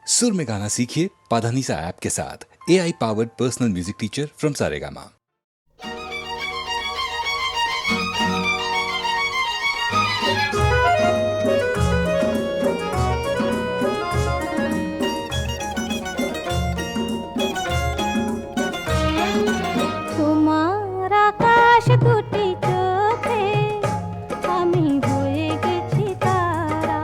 सुर में गाना सीखिए पाधानीसा ऐप के साथ। AI powered personal music teacher from Saregama. তোমার আকাশ দুটি চোখে আমি হয়ে গেছি তারা।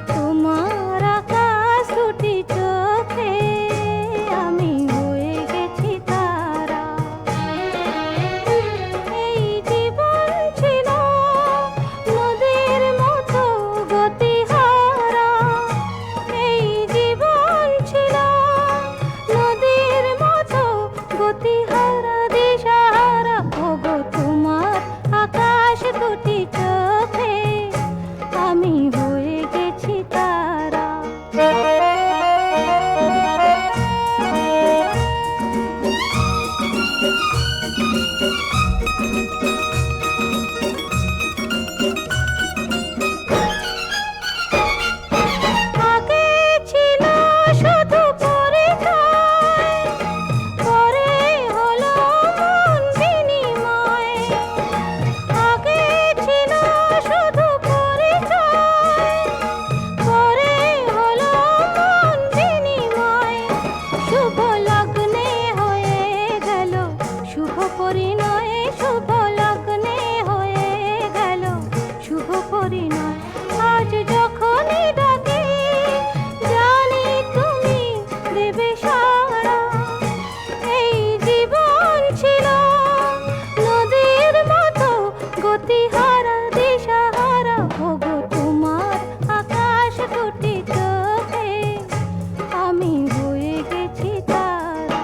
তোমার আকাশ দুটি চোখে আমি হয়ে গেছি তারা। এই জীবন ছিল নদীর মতো গতিহারা। এই জীবন ছিল নদীর মতো গতিহারা দিশাহারা। ওগো তোমার আকাশ দুটি চোখে আমি হয়ে গেছি তারা। আগে ছিল শুধু পরিচয়, পরে হলো মন বিনিময়। আগে ছিল শুধু পরিচয়, পরে হলো মন বিনিময়। শুভ লগ্নে হয়ে গেল শুভ পরিণয়। শুভ লগ্নে হয়ে গেল শুভ পরিণয়। আজ যখনই ডাকি জানি তুমি দেবে সাড়া। এই জীবন ছিল নদীর মতো গতিহারা দিশাহারা। ওগো তোমার আকাশ দুটি চোখে আমি হয়ে গেছি তারা।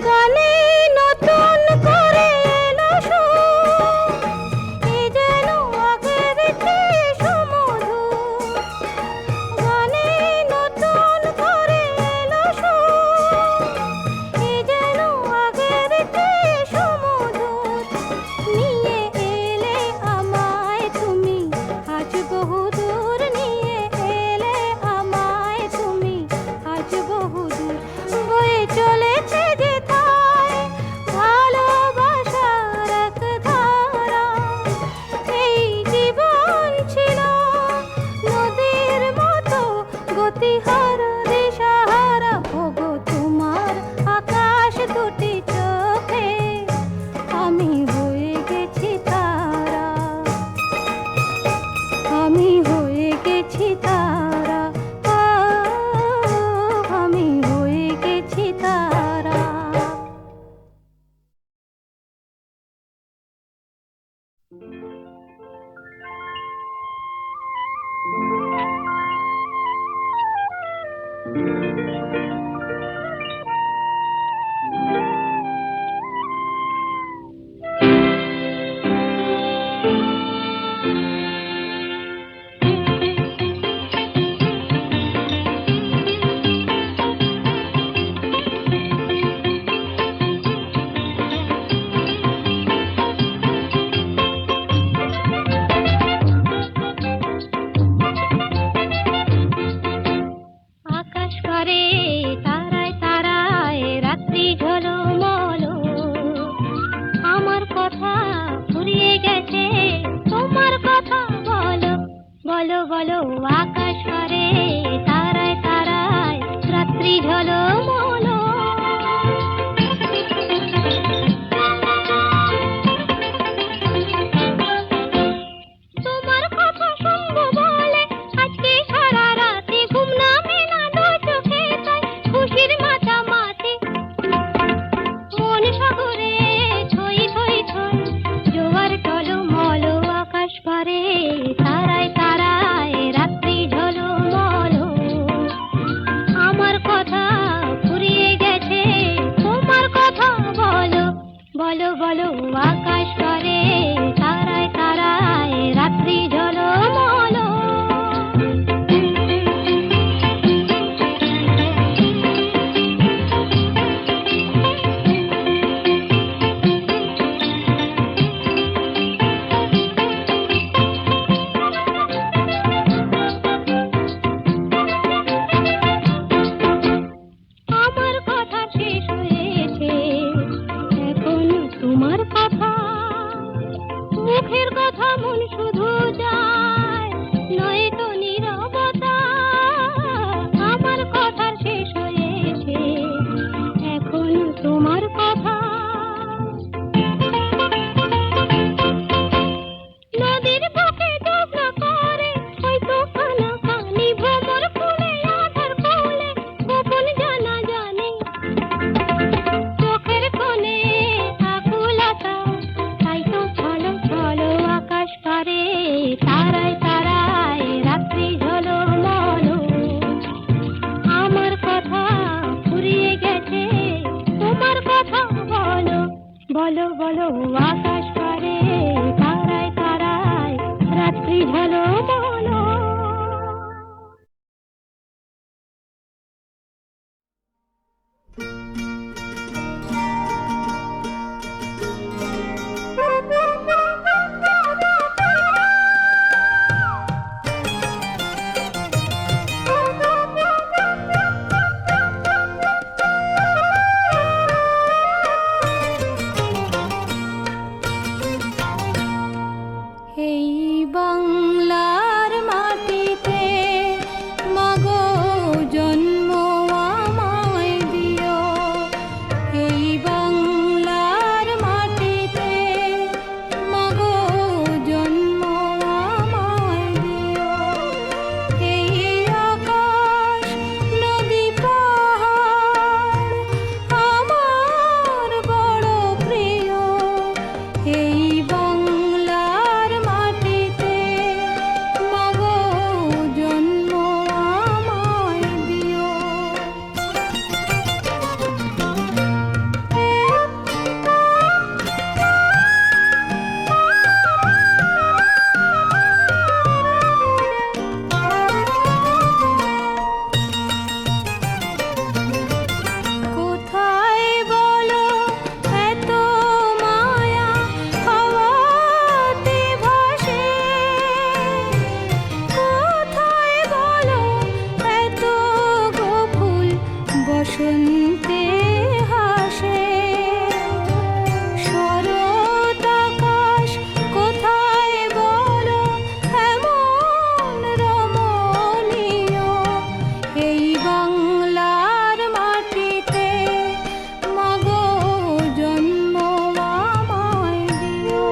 গানে নতুন করে এলো সুর, এ যেন আগের চেয়ে সুমধুর। গানে নতুন করে এলো সুর, এ যেন আগের চেয়ে সুমধুর। নিয়ে এলে আমায় তুমি আজ বহুদূর। নিয়ে এলে আমায় তুমি আজ বহুদূর। বয়ে চলেছে যেথায় ভালোবাসার এক ধারা। এই জীবন ছিল নদীর মতো গতিহারা দিশাহারা। ওগো তোমার আকাশ দুটি চোখে আমি হয়ে গেছি তারা। আমি হয়ে গেছি তারা। আমি হয়ে গেছি তারা। আকাশ পারে বলো আকাশ পারে তারায় তারায় রাত্রি ঝালো বলো। এই বাংলার মাটিতে মাগো জন্ম আমায় দিও। এই বাংলার মাটিতে মাগো জন্ম আমায় দিও। এই আকাশ নদী পাহাড় আমার বড় প্রিয়। এই বাংলার মাটিতে মাগো জন্ম আমায় দিও। কোথায় বলো এত মায়া হাওয়াতে ভাসে? কোথায় বলো এত গোকুল বসন্তে হাসে? শরৎ আকাশ কোথায় বলো এমন রমণীয়? এই বাংলার মাটিতে মাগো জন্ম আমায় দিও।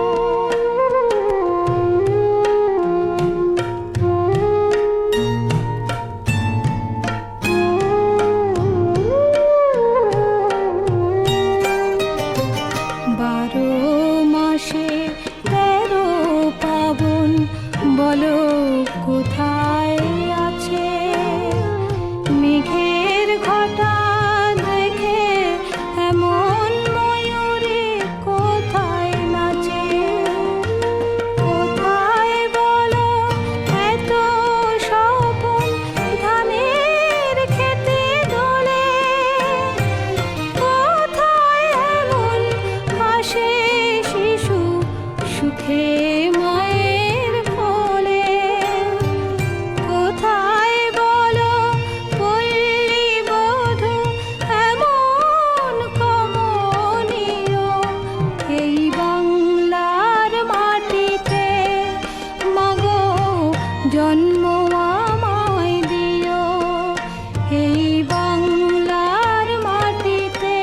বারো মাসে 13 পাবন বলো কোথায় আছে? মেঘের ঘটা দেখে এমন ময়ূরে কোথায় নাচে? কোথায় বলো এত স্বপন ধানের খেতে দোলে? কোথায় এমন হাসে শিশু সুখে মায়ের কোলে? কোথায় বলো পল্লী বধূ এমন কমনীয়? এই বাংলার মাটিতে মাগো জন্ম আমায় দিও। এই বাংলার মাটিতে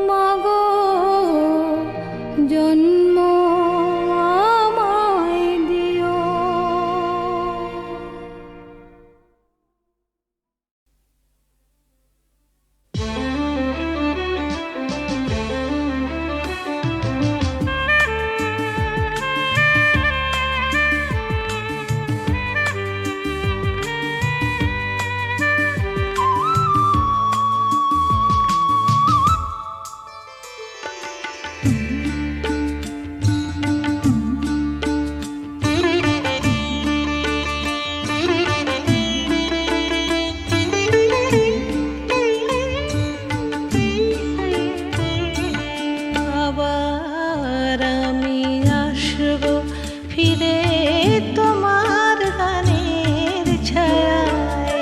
মাগো জন্ম আমায় দিও। আবার আমি আসবো ফিরে তোমার গানের ছায়ায়।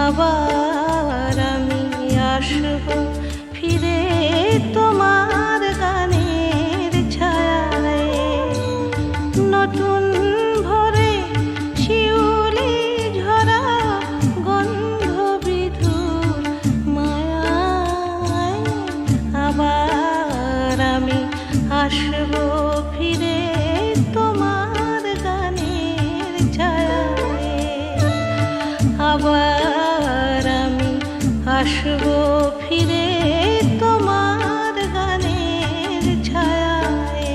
আবার আমি আসবো ফিরে তোমার গানের ছায়ায়। নতুন ভরে শিউলি ঝরা গন্ধ বিধুর মায়ায়। আবার আমি আসবো ফিরে তোমার গানের ছায়ায়। আবার আমি আসবো ফিরে তোমার গানের ছায়ায়।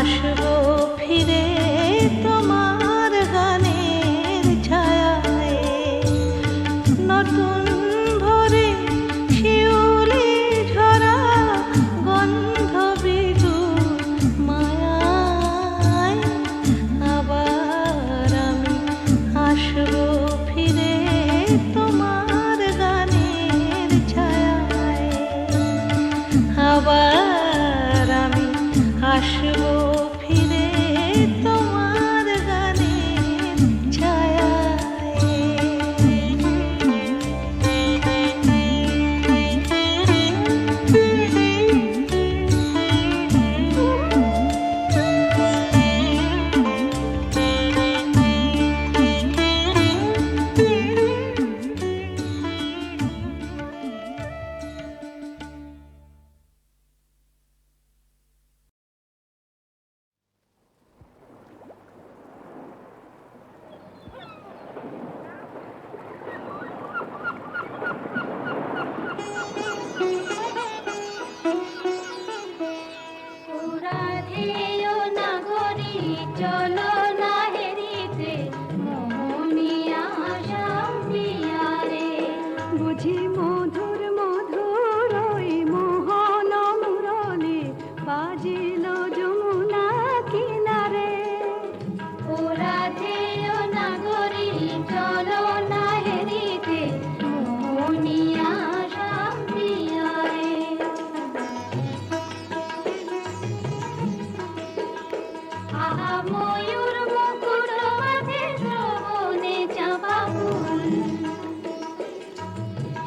আসবো ফিরে তোমার গানের ছায়ায় নতুন ভরে শিউলি ঝরা গন্ধ বিধু মায়ায় আবার আমি আসবো ফিরে তোমার গানের ছায়ায় আবার আমি আসবো ফিরে তোমার গানের রাধেয় নাগরী চলো না হেরিতে মোহনিয়া শান্তিয়ারে বুঝি মধুর মধুর ওই মোহন মুরলি বাজিল যমুনা কিনারে ও রাধেয় নাগরী চলো না হেরিতে মোহনিয়া শান্তিয়ারে আহা ময়ূর মুকুট মাঝে শ্রবণে চাপা ফুল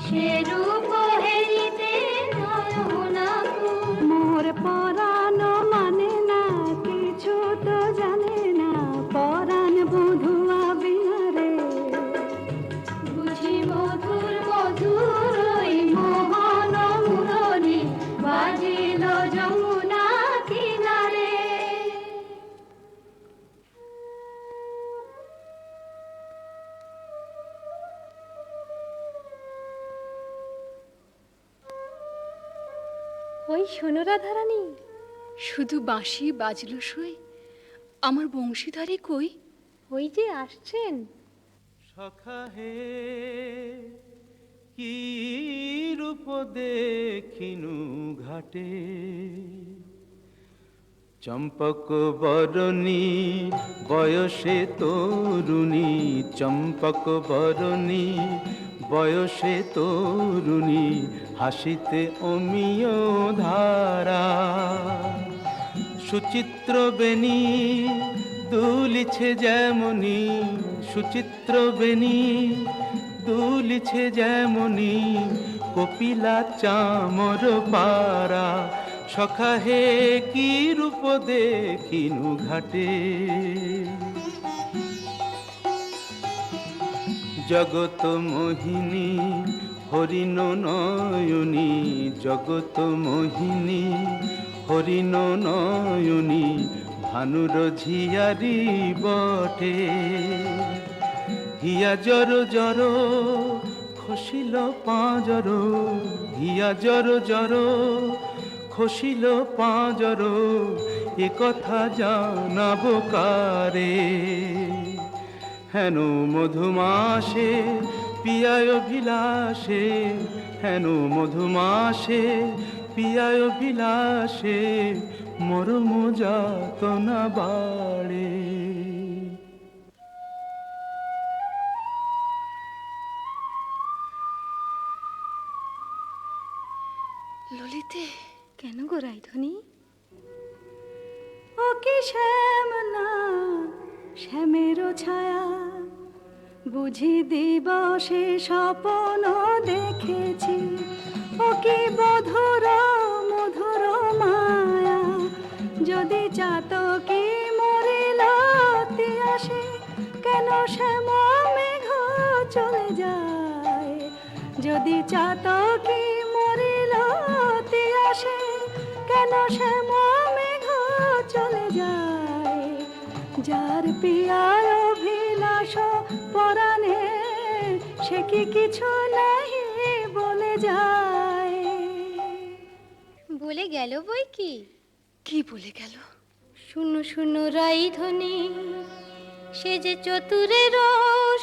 সে রূপ হেরিতে নয়নাকুল মোর পরাণ মানে না কিছু তো জানে না পরাণ বধুয়া বিনারে বুঝি মধুর মধুর ওই মোহন মুরলি বাজিল যমুনা কিনারে ওই শোনো রাধারানী, শুধু বাঁশি বাজলো সই, আমার বংশীধারী কই? ওই যে আসছেন। সখা হে কি রূপ দেখিনু ঘাটে চম্পক বরণী বয়সে তরুণী চম্পক বরণী বয়সে তরুণী হাসিতে অমিয় ধারা সুচিত্র বেণী দুলিছে যেমনি সুচিত্র বেণী দুলিছে যেমনি কপিলা চামর পারা সখা হে কি রূপ দেখিনু ঘাটে জগত মোহিনী হরিণ নয়নী জগত মোহিনী হরিণ নয়নী ভানুর ঝিয়ারি বটে হিয়া জর জর খসিল পাঁজর হিয়া জর জর খসিল পাঁজর এ কথা জানাব কারে হেন মধুমাসে পিয়ায় বিলাসে হেন মধুমাসে পিয়ায় বিলাসে মরম যাতনা বাড়ে ললিতে, কেন গো রাইধনী? ও কি শ্যাম না শ্যামের ছায়া বুঝি দিবসে স্বপ্ন দেখেছি ও কি মধুর মধুর মায়া যদি চাতকি মরিল আসে কেন শ্যাম মেঘ চলে যায় যদি চাতকি মরিল আসে কেন শ্যাম মেঘ চলে যায় যার পিয়ার অভিলাষ পরাণে সে কি কিছু নাহি বলে যায় বলে গেল বই কি? কি বলে গেল? শুনো শুনো রাই ধ্বনি, সে যে চতুরের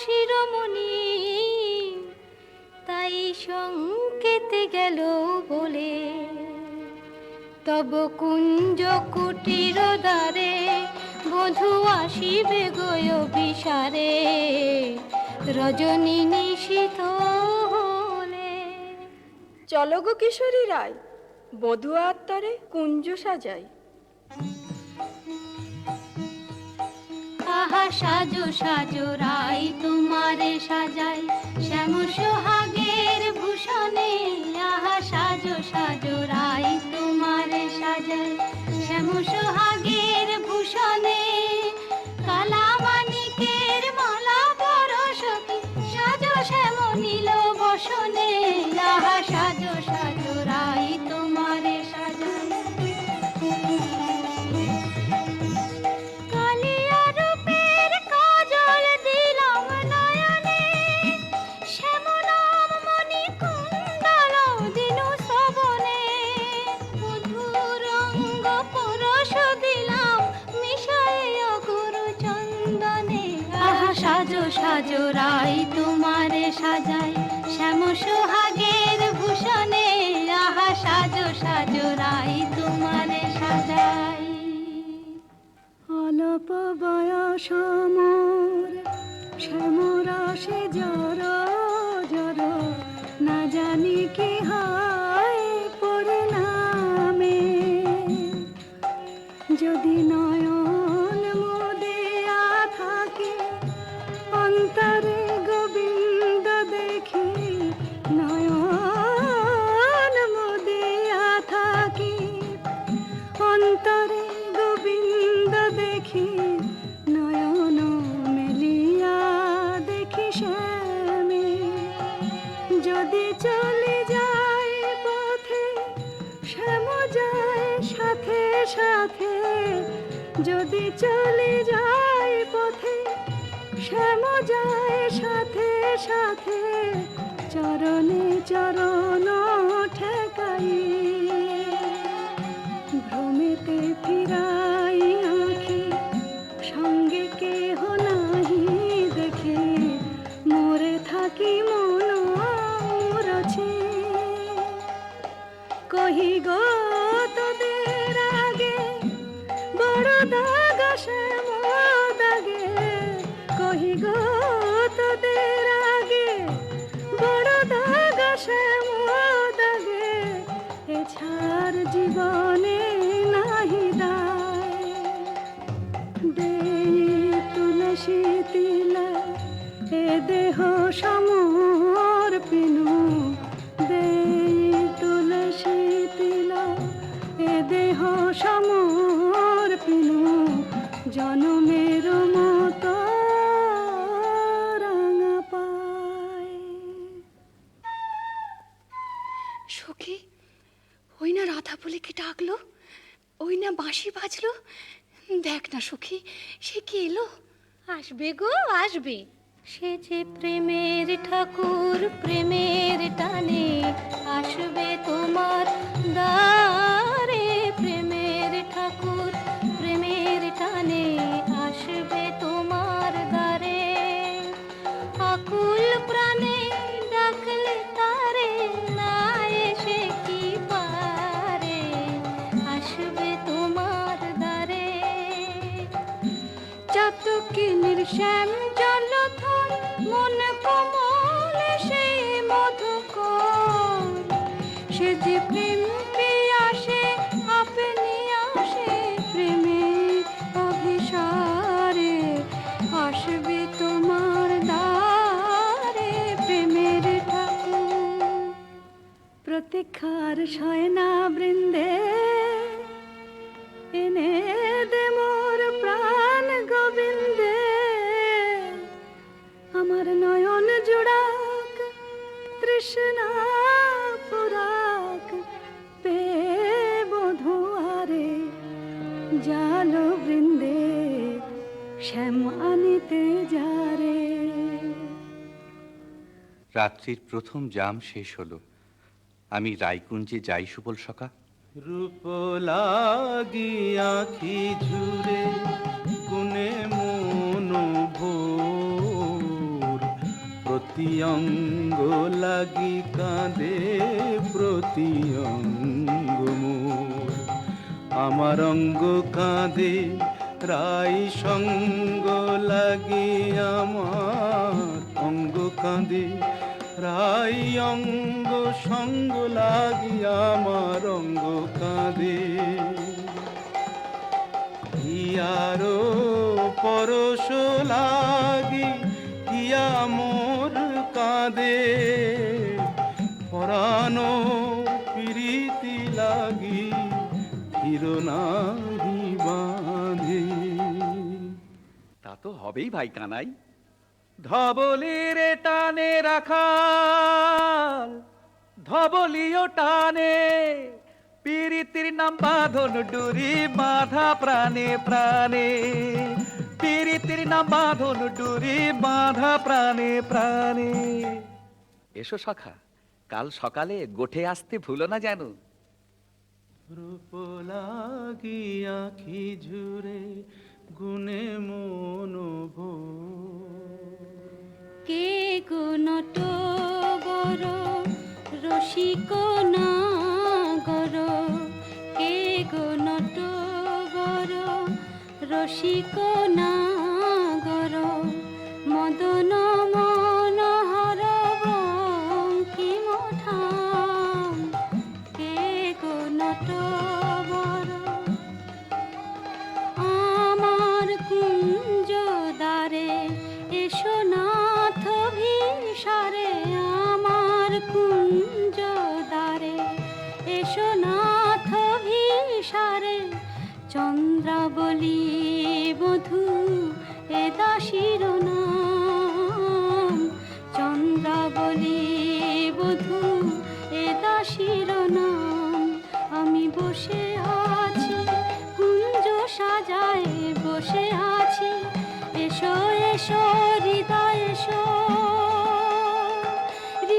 শিরোমণি, তাই সংকেতে গেল বলে তব কুঞ্জ কুটির দ্বারে বধূ আসিবে গয় বিসারে রজনী নিশীথ হলে। চলো গো কিশোরী রায়, বধূ আত্মারে কুঞ্জ সাজাই। আহা সাজো সাজো রাই তোমারে সাজাই শ্যাম সোহাগের ভূষণে। আহা সাজো সাজো রাই তোমারে সাজাই শ্যাম সোহাগের ভূষণে। কালা মানিকের মালা পরশকে সাজো শ্যাম নীল বসনে। আহা সাজো সাজো রাই তোমারে সাজাই। সাজো সাজো রাই তোমারে সাজাই শ্যাম সোহাগের ভূষণে। আহা সাজো সাজো রাই তোমারে সাজাই। অল্প বয়স মোর শ্যামরাশে জর জর, না জানি কি হয় পরিণামে। যদি নয়ন মোদিয়া থাকে অন্তরে গোবিন্দ দেখি, নয়ন মোদিয়া থাকি অন্তরে গোবিন্দ দেখি। নয়ন মেলিয়া দেখি শ্যামে, যদি চলে যায় পথে শ্যাম যায় সাথে সাথে। যদি চলে যায় পথে শ্যাম যায় সাথে সাথে। চরণে চরণ ঠেকাই ভ্রমেতে ফিরাই আঁখি, সঙ্গে কেহ নাহি দেখে মোরে থাকি মন মুরছে। কহি গো তোদের আগে বড় দাগ শ্যাম দাগে। কহি গো তোদের আগে বড় দাগ শ্যাম দাগে। এছাড় জীবনে নাহি দায়। দেই তুলসী তিলা এ দেহ সমর্পিনু। দেই তুলসী তিলা এ দেহ সমর্পিনু। জনমের মতো রাঙা পায়। সখী, ওই না রাধা বলে কি ডাকলো, ওই না বাঁশি বাজলো। দেখ না সখী, সে কি এলো। আসবে গো আসবে, সে যে প্রেমের ঠাকুর প্রেমের টানে আসবে তোমার দ্বারে। প্রেমের ঠাকুর প্রেমের টানে আসবে তোমার দ্বারে। আকুল প্রাণে ডাকলে তারে না এসে কি পারে। আসবে তোমার দ্বারে। চাতকিনীর শ্যাম জলধর মন কমল সেই মধুকর। সে যে প্রেম পিয়াসে আপনি আসে প্রেমের অভিসারে। আসবে তোমার দ্বারে প্রেমের ঠাকুর। প্রতীক্ষার শয়না বৃন্দে এনে দে মোর প্রাণ গোবিন্দে। আমার নয়ন জুড়াক তৃষ্ণা পুরাক পে বধুয়ারে। জালো বৃন্দে শ্যাম আনিতে যারে। রাত্রির প্রথম জাম শেষ হলো। আমি রায়কুঞ্জে যাই সুবল সখা। রূপ লাগি আখি ঝুরে গুনে মন ভোর, প্রতি অঙ্গ লাগি কাঁদে প্রতি অঙ্গ মোর। আমার অঙ্গ কাঁদে রাই সঙ্গ লাগি, আমার অঙ্গ কাঁদে রাই অঙ্গ সঙ্গ লাগি, আমার অঙ্গ কাঁদে। হিয়ারো পরশ লাগি হিয়া মোর কাঁদে, পরানো প্রীতি লাগি হিরনাহি বাঁধে। তা তো হবেই ভাই কানাই। ধবলির টানে রাখাল, ধবলিও টানে, পীরিতির নাম বাঁধন ডুরি বাঁধা প্রাণে প্রাণে, পীরিতির নাম বাঁধন ডুরি বাঁধা প্রাণে প্রাণে। এসো সখা, কাল সকালে গোঠে আসতে ভুলো না যেন। রূপ লাগি আখি ঝুরে গুনে মন ভোর। কে গো নটবর রসিক নাগর, কে গো নটবর রসিক নাগর, মদন মনোহর বঙ্কিম ঠাম, কে গো নটবর আমার কুঞ্জ দ্বারে এসো নাথ ভিসারে, আমার কুঞ্জ দ্বারে এসো নাথ ভিসারে, চন্দ্রাবলী বধূ এ দাসীর নাম, চন্দ্রাবলী বধূ এ দাসীর নাম। আমি বসে আছি কুঞ্জ সাজায় বসে আছি, এসো এসো হৃদয় এসো,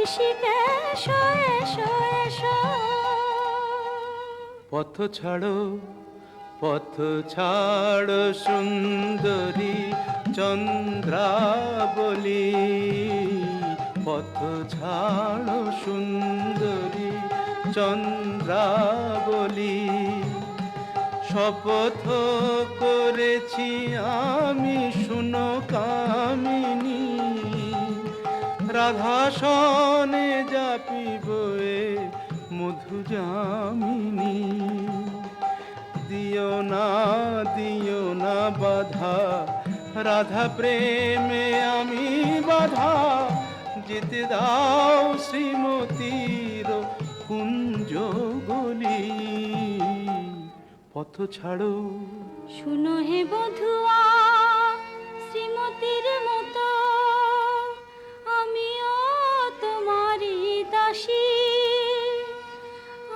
ঋষিকেশ এসো এসো। পথ ছাড়ো পথ ছাড়ো সুন্দরী চন্দ্রাবলী, পথ ছাড়ো সুন্দরী চন্দ্রাবলী। শপথ করেছি আমি শুনো কামিনী, রাধা সনে যাপিব এ মধু যামিনী। দিও না বাধা, রাধা প্রেমে আমি বাধা, যেতে দাও শ্রীমতীর কুঞ্জ গলি। পথ ছাড়ো শুনো হে বধুয়া শ্রীমতীর মতো, আমিও তোমারই দাসী,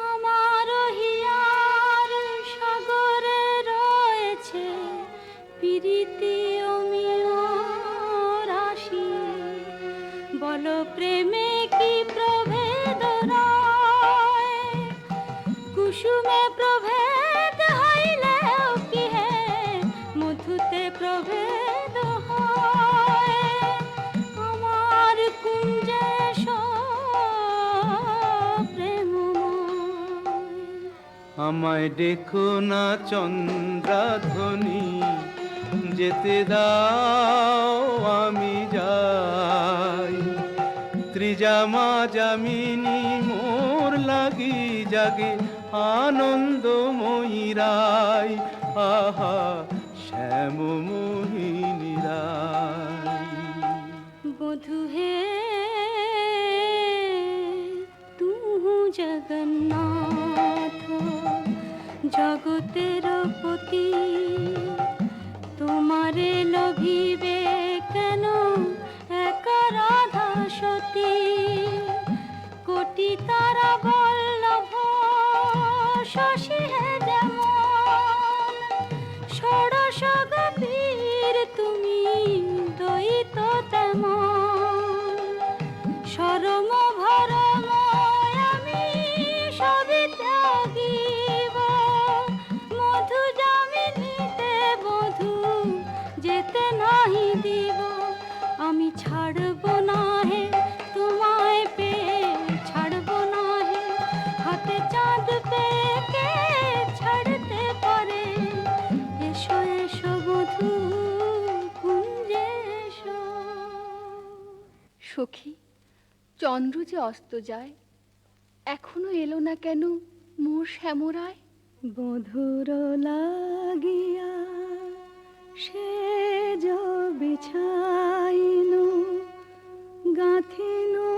আমার হিয়ার সাগরে রয়েছে প্রীতি অমিয় রাশি। বলো প্রেমে কি প্রভেদ রয়, কুসুমে প্রভেদ হইলেও কি হে মধুতে প্রভেদ হয়। আমার কুঞ্জে প্রেমময়, আমায় ডেকো না চন্দ্রাধ্বনি, যেতে দাও আমি যাই। ত্রিজামা যামিনী মোর লাগি জাগে আনন্দময়ী রায়, আহা শ্যাম মোহিনী রায়। বধু হে তুহু জগন্নাথ জগতের পতি, তোমারে লভিবে কেন এক রাধা সতী। কোটি তারা বল্লভ শশী হে যেমন, ষোড়শ গোপীর তুমি দ্বৈত তেমন। সরম ভরম আমি সবই ত্যাগী, চন্দ্র যে অস্ত যায়, এখনো এলো না কেন মোর শ্যামরায়? বধুর লাগিয়া সে বিছাইনু গাঁথিনু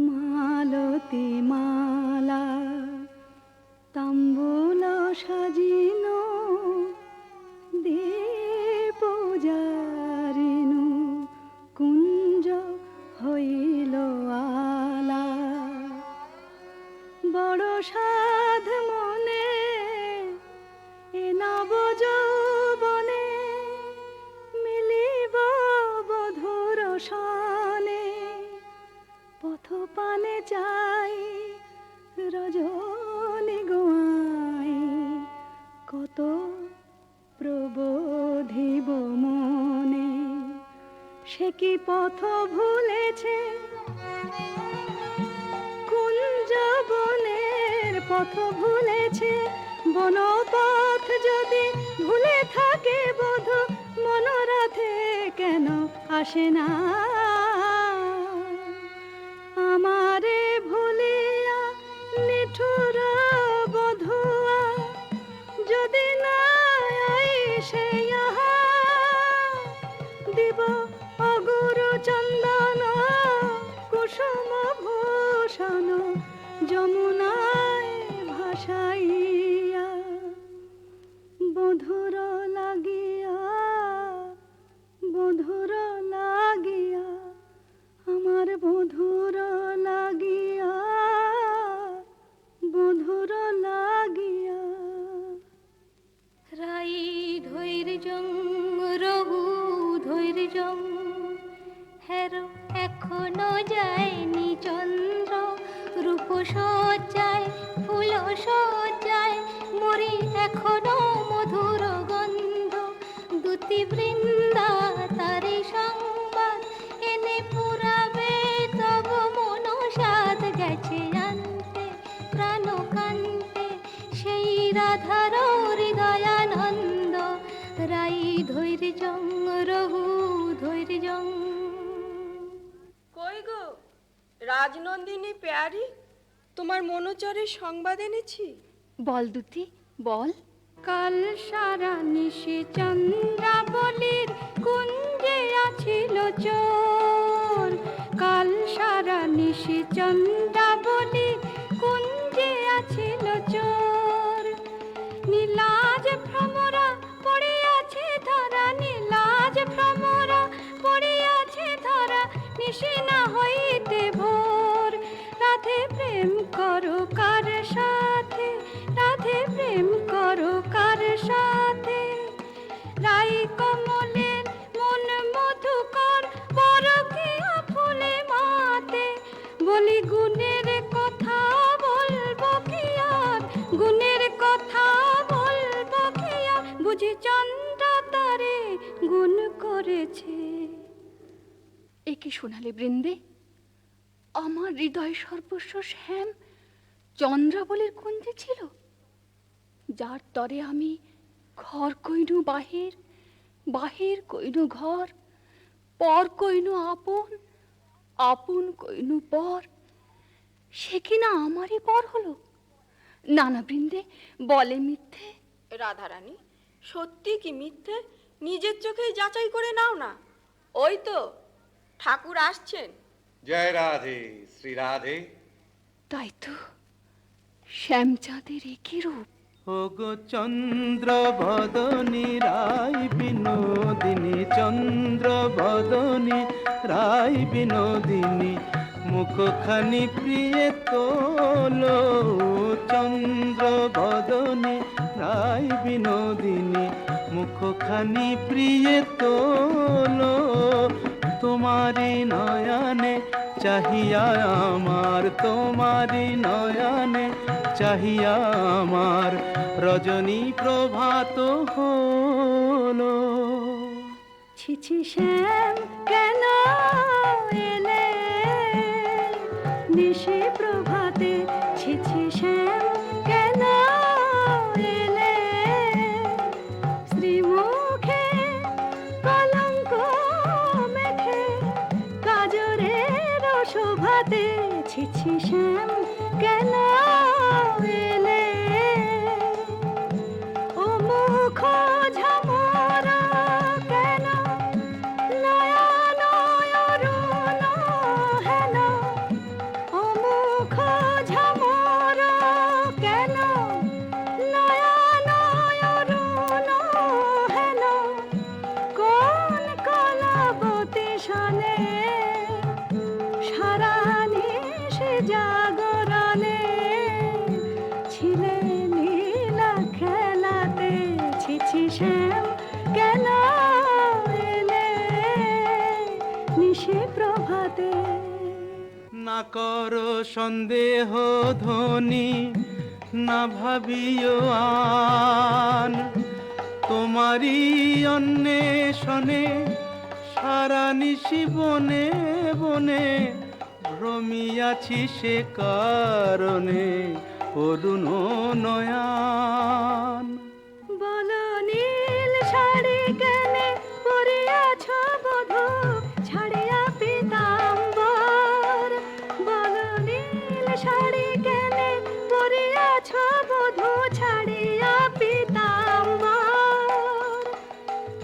মালতী মালা, তাম্বুল সাজিনু দীপ জারিনু কুঞ্জ হইল আলা। বড় সাধ মনে এ নব যৌবনে মিলিব বধুর সনে, পথ পানে চাই রজনী গোয়াই, কত প্রবোধিব মনে। সে কি পথ ভুলেছে কুঞ্জ বনের পথ ভুলেছে, বনপথ যদি ভুলে থাকে বোধ মনোরথে কেন আসে না? আমারে ভুলিয়া নিঠুর বধুয়া যদি না আইসে ইহা, দিব অগুরু চন্দন কুসুম ভূষণ যমুনায় ভাসাইয়া। বধুর লাগিয়া বধুর লাগিয়া আমার বধুর লাগিয়া বধুর লাগিয়া। রাই ধৈর্যং রঘু ধৈর্যং, হেরো এখনো যায়নি চন্দ্র, রূপ সজ্জায় ফুল সজ্জায় মরি এখনো মধুর গন্ধ। দুতি বৃন্দা তারি সংবাদ এনে পুরাবে তব মনসাদ, গেছে জানতে প্রাণ কান্তে সেই রাধার হৃদয়ানন্দ। রাই ধৈর্যং রঘু ধৈর্যং। কই গো রাজনন্দিনী পেয়ারি, তোমার মনোচরের সংবাদ এনেছি। বল দুতি বল। কাল সারা নিশি চন্দ্রাবলীর কুঞ্জে আছিল চোর, কাল সারা নিশি চন্দ্রাবলীর কুঞ্জে আছিল চোর। নীলাজ ভ্রমরা পড়িয়াছে ধরা, নীলাজ ভ্রমরা পড়িয়াছে ধরা, নিশি না হইতে ভোর। রাধে প্রেম করো কার সাথে, রাধে প্রেম করো কার সাথে। রাই কমলের মন মধুকর, পরকীয়া ফুলে মাতে। বলি গুণের কথা বলবো কি আর, গুণের কথা বলবো কি আর, বুঝি চন্দ্র তারে গুণ করেছে। এ কি শোনালে বৃন্দে? আমার হৃদয় সর্বস্ব শ্যাম চন্দ্রাবলীর কুঞ্জে ছিল, যার তরে আমি ঘর কইনু বাহির, বাহির কইনু ঘর, পর কইনু আপন, আপন কইনু পর। সে কিনা আমারই পর হলো? না না বৃন্দে, বলে মিথ্যে। রাধারানী, সত্যি কি মিথ্যে নিজের চোখেই যাচাই করে নাও না। ওই তো ঠাকুর আসছেন। জয় রাধে শ্রী রাধে। তাই তো, শ্যামচাঁদের একই রূপ। ওগো চন্দ্র বদনী রায় বিনোদিনী, চন্দ্র বদনী রায় বিনোদিনী, মুখখানি প্রিয়ে তোলো। চন্দ্র বদনী রায় বিনোদিনী, মুখখানি প্রিয়ে তোলো। তোমারি নয়নে চাহিয়া আমার, তোমারি নয়নে চাহিয়া আমার রজনী প্রভাত হলো। ছিছি শ্যাম কেন এলে নিশি প্রভাতে, ছিছি শ্যাম কেন এলে শ্রীমুখে কলঙ্ক মেখে, কাজরের শোভা ছিছি শ্যাম কেন এলে ও মুখ ঝামরা কেন নয়ন অরুণ হেন ও মুখ ঝামরা কেন নয়ন অরুণ হেন কোন কলাবতী সনে সারা নিশি জাগরণে ছিলে নীলা খেলাতে ছিছি শ্যাম কেন এলে নিশি প্রভাতে না করো সন্দেহ ধ্বনি না ভাবিও আন তোমারই অন্বেষণে সারা নিশি বনে বনে ভ্রমিয়াছি সে কারণে অরুণ নয়ান বল নীল শাড়ি কেনে পরিয়াছ বধূ ছাড়িয়া পীতাম্বর বল নীল শাড়ি কেনে পরিয়াছ বধূ ছাড়িয়া পীতাম্বর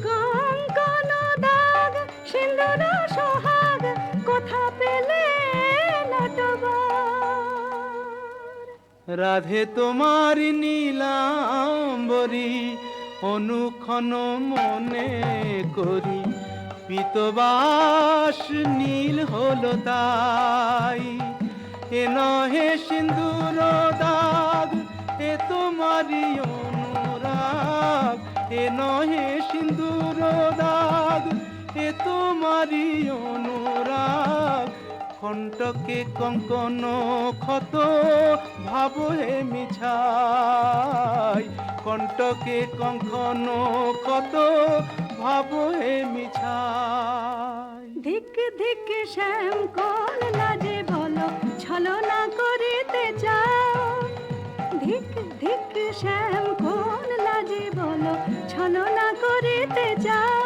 কঙ্কন দাগ সিন্দুর সোহাগ কোথা পেলে নটবর রাধে তোমার নীলাম্বরী অনুক্ষণ মনে করি পিতবাস নীল হলো তাই এ নহে সিন্দুর দাগ এ তোমারই অনুরাগ এ নহে সিন্দুর দাগ এ তোমারই অনুরাগ কণ্টকে কঙ্কন ক্ষত ভাব হে মিছাই কণ্টকে কঙ্কন ক্ষত ভাব হে মিছাই ধিক ধিক শ্যাম কোন লাজে বলো ছলনা করিতে চাও ধিক ধিক শ্যাম কোন লাজে বলো ছলনা করিতে চাও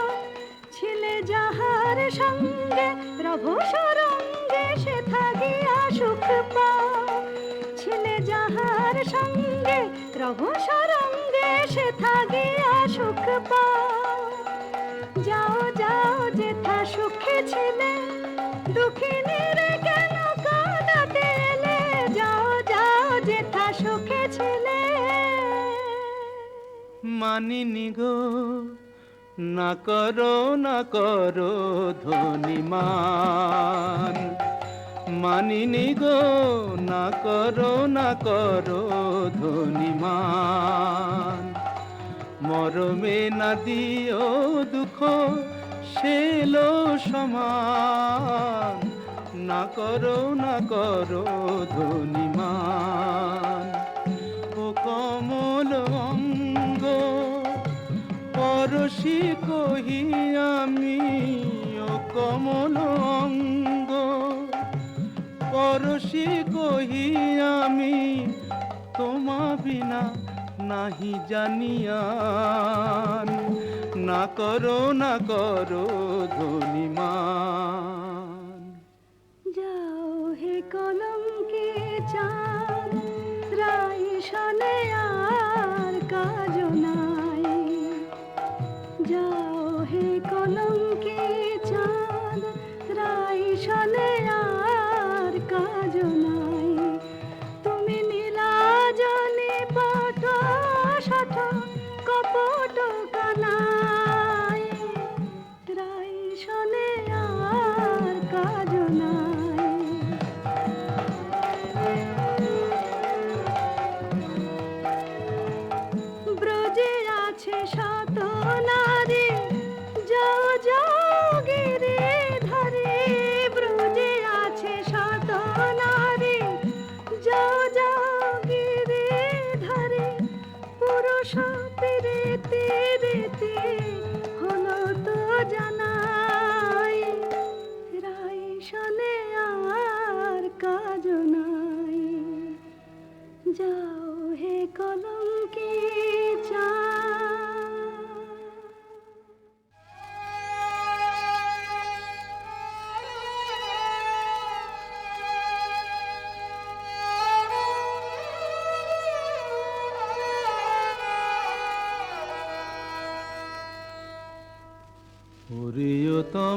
ছিলে যাহার সঙ্গে রভু সরঙ্গে সে থাকিয়া সুখ পাও ছিলে যাহার সঙ্গে রভু সরঙ্গে সে থাকিয়া সুখ পাও যাও যাও যেথা সুখে ছিলে দুঃখিনীর কেন কাঁদাতে এলে যাও যাও যেথা সুখে ছিলে মানিনি গো না করো ধনিমান মানিনি গো না করো ধনিমান মরমে না দিও দুঃখ সেলো সমান না করো ধনিমান ও কমল অঙ্গ পরশি কহি আমি ও কমল অঙ্গ পরশি কহি আমি তোমা বিনা নাহি জানিয়ান না করো ধনিমান যাও হে কলঙ্কে চাঁদ রাই শনে আর কাজ নাই যাও হে কলঙ্কে চাঁদ রাই শনে আর কাজ নাই তুমি নীলাজনে পট শঠ কপট কানাই রাই শনে আর কাজ নাই ব্রজে আছে শত নারী যাও যাও গিরে ধরে ব্রজে আছে শত নারী যাও যাও গিরে ধরে পুরুষ পেরেতে রেতে হলো তো জানাই রাই শনে আর কাজ নাই যাও হে কলঙ্কে চিরতমাল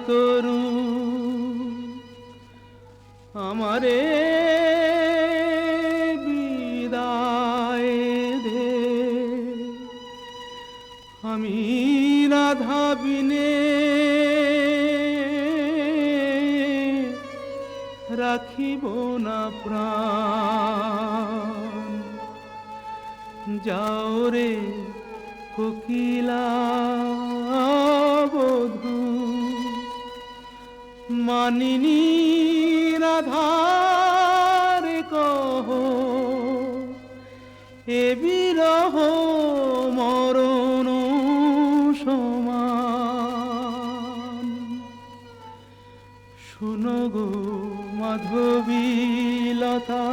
তরু আমারে বিদায় দে, আমি রাধা বিনে রাখিব না প্রাণ। যাও রে কোকিলা বধূ, মানিনী রাধার কহ, এ বিরহ মরণ সমান। শুনো গো মাধবীলতা,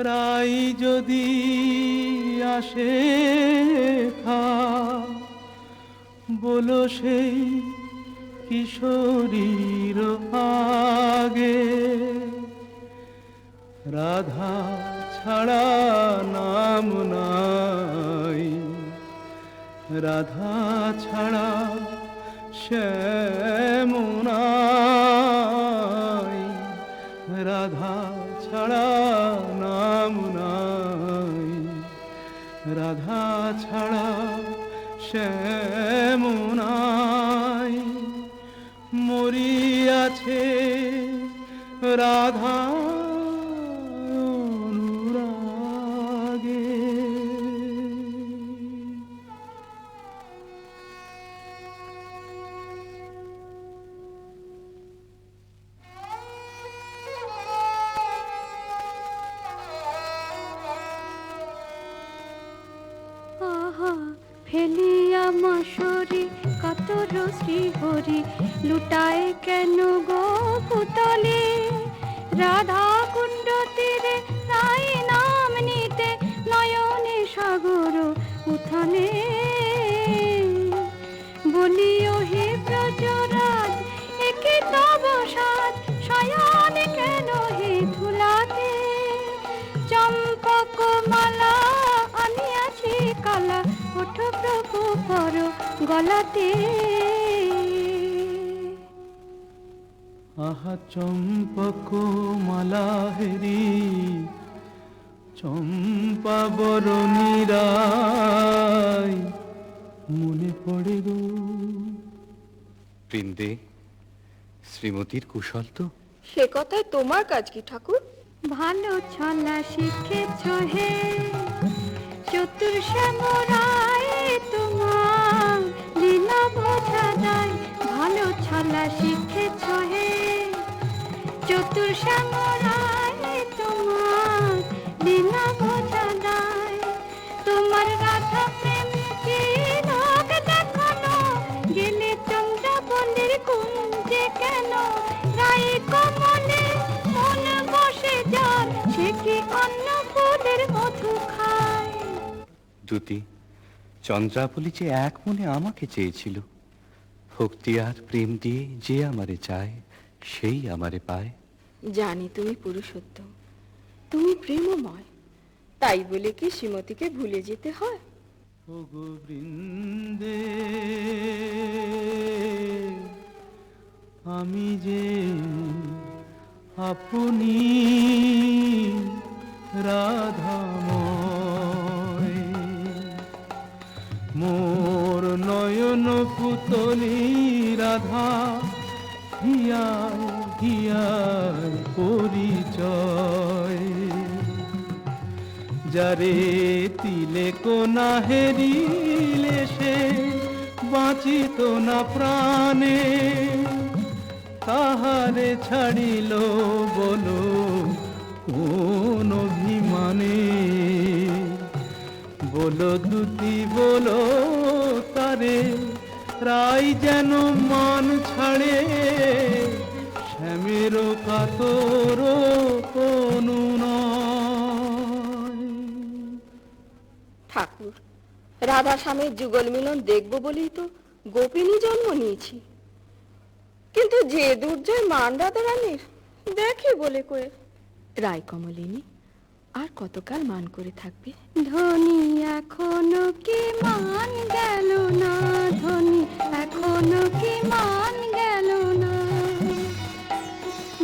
রাই যদি আসে থা, বলো সেই কিশোরীর আগে, রাধা ছাড়া নাম নাই, রাধা ছাড়া শ্যাম নাই, রাধা ছাড়া নাম নাই, রাধা ছাড়া শ্যাম নাই। মরিয়াছে রাধা অনুরাগে। আহা ফেলিয়া মাসরি কাতর শ্রীহরি, লুটায় কেন গো পুতলে? রাধা কুণ্ড তীরে তাই নাম নিতে, নয়নে সাগর উথানে। বলিও হে ব্রজরাজ, একে তব সাজ, শয়ন কেন হে ধুলাতে? চম্পক মালা আনিয়াছি কালা, ওঠ প্রভু পর গলাতে। আহা চম্পক মালা হেরি, চম্পা বরণী রায় মনে পড়ে গো। বৃন্দে, শ্রীমতীর কুশল তো? সে কথায় তোমার কাজ কি ঠাকুর? ভালো ছলা শিখেছ হে চতুর শ্যামরায়, তোমার লীলা বোঝা যায়। ভালো ছলা শিখেছ হে চতুর শ্যামরায়, তোমার লীলা বোঝা যায়। তোমার রাধা প্রেম কি লোক দেখানো, গেলে চন্দ্রাবলীর কুঞ্জে কেন? রাই কমলে মন বসে যার, সে কি অন্য ফুলের মধু খায়? দুটি চন্দ্রাবলী যে এক মনে আমাকে চেয়েছিল, ভক্তি আর প্রেম দিয়ে যে আমারে চায়, সেই আমারে পায়। জানি তুমি পুরুষোত্তম, তুমি প্রেমময়, তাই বলে কি শ্রীমতীকে ভুলে যেতে হয়? ও গো বৃন্দে, আমি যে আপনি রাধাময়, মোর নয়ন পুতলি রাধা, হিয়ায় হিয়ায় পরিচয়। যারে তিলে কোনা হেরিলে, সে বাঁচিত না প্রাণে, তাহারে ছাড়িল বলো কোন অভিমানে। বলো দুটি বলো তারে, রাই যেন মান ছাড়ে, শ্যামের কাতর কোনো নয়। ঠাকুর, রাধা স্বামীর যুগল মিলন দেখবো বলেই তো গোপিনী জন্ম নিয়েছি, কিন্তু যে দুর্জয় মান রাধা রানীর দেখে বলে কয়ে। রায় কমলিনী, আর কতকাল মান করে থাকবে? ধনী এখনো কি মান গেল না, ধনী এখনো কি মান গেল না,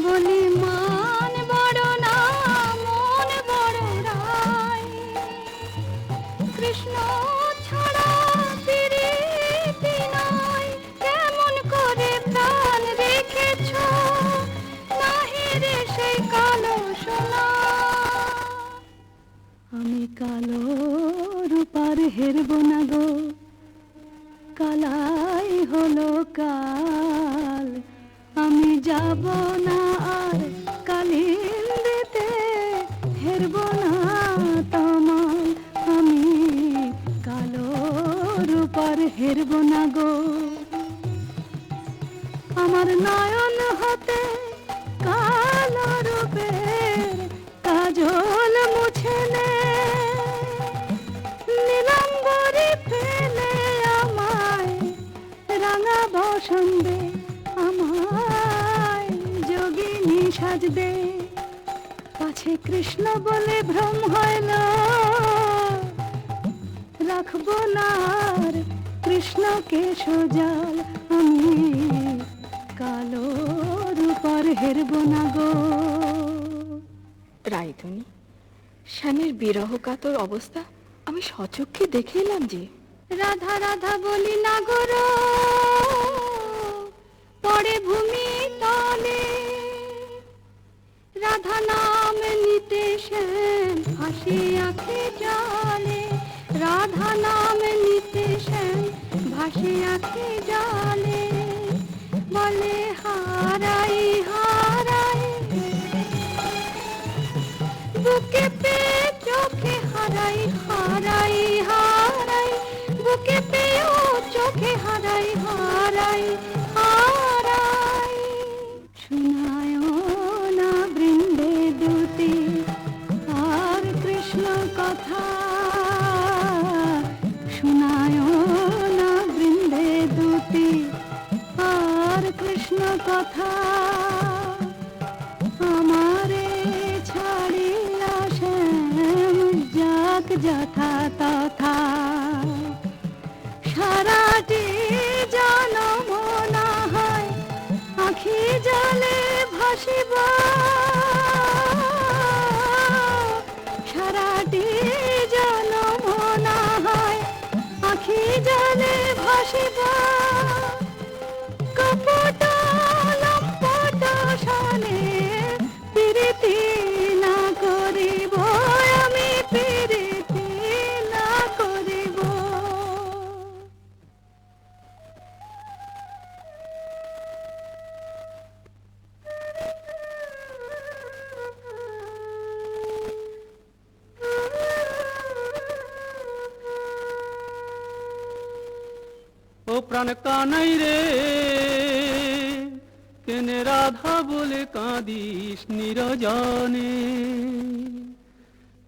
বলি মান বড় না মন বড় রায়, কৃষ্ণ ছাড়া প্রীতি নাই, কেমন করে প্রাণ রেখেছ নাহি রে সেই কালো সোনা। আমি কালো রূপার হেরব না গো, কালাই হলো কাল, আমি যাব না আর কালিন্দিতে, হেরব না তোমার, আমি কালো রূপার হেরব না গো। আমার নয়ন হতে কালো রূপের কাজল মুছে নে, নীলাম্বরী ফেলে আমায় রাঙা বসন্দে, আমায় যোগিনী সাজ দে, পাছে কৃষ্ণ বলে ভ্রম হইল, রাখবো না আর কৃষ্ণকে সোজাল, আমি কালো রূপার হেরব না গো। রায়ধনী, শ্যামের বিরহ কাতর অবস্থা আমি সচক্ষে দেখে এলাম যে। রাধা রাধা বলি না গো, পড়ে ভূমি তলে, রাধা নাম নিতে শ্যাম ভাসে আঁখে জলে, রাধা নাম নিতে শ্যাম ভাসে আঁখে জলে, বলে হারাই হারাই বুকে পে চোখে হারাই হারাই হারাই, বুকে পেও চোখে হারাই হারাই হারাই, শোনায় না বৃন্দে দুতি আর কৃষ্ণ কথা, শোনায় না বৃন্দে দুতি আর কৃষ্ণ কথা, আমারে ছাড়িয়া শ্যাম যাক যথা তথা, সারাটি জনম না হয় আখি জলে ভাসিব, সারাটি জনম না হয় আখি জলে ভাসিব, কপট লম্পট সনে প্রীতি না করিব, আমি প্রীতি না করিব। ও প্রাণ কানাই রে, কেনে রাধা বলে কাঁদিস নিরজনে,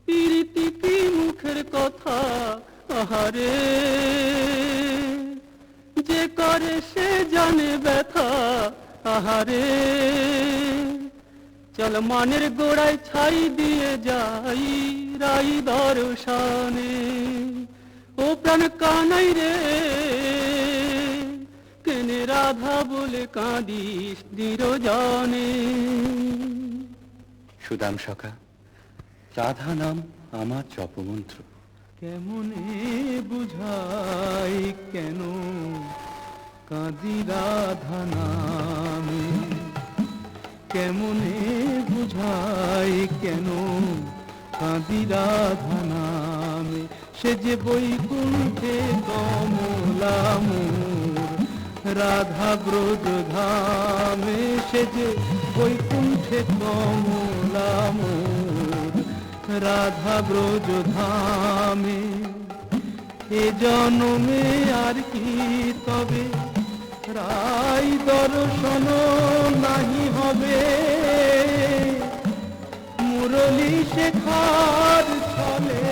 প্রীতি কি মুখের কথা আহারে, যে করে সে জানে ব্যথা আহারে, চল মানের গোড়ায় ছাই দিয়ে যাই রাই দর্শনে। ও প্রাণ কানাই রে, কেনে রাধা বলে কাঁদিস নিরজনে। সুদাম সখা, রাধা নাম আমার জপমন্ত্র। কেমনে বুঝাই কেন কাঁদি রাধা নামে, কেমনে বুঝাই কেন কাঁদি রাধা নামে, সে যে বৈকুণ্ঠে কমলামুর রাধা ব্রজ ধামে, সে যে বৈকুণ্ঠে কমলামুর রাধা ব্রজ ধামে। এ জনমে আর কি তবে রাই দর্শন নাহি হবে, মুরলী শেখার ছলে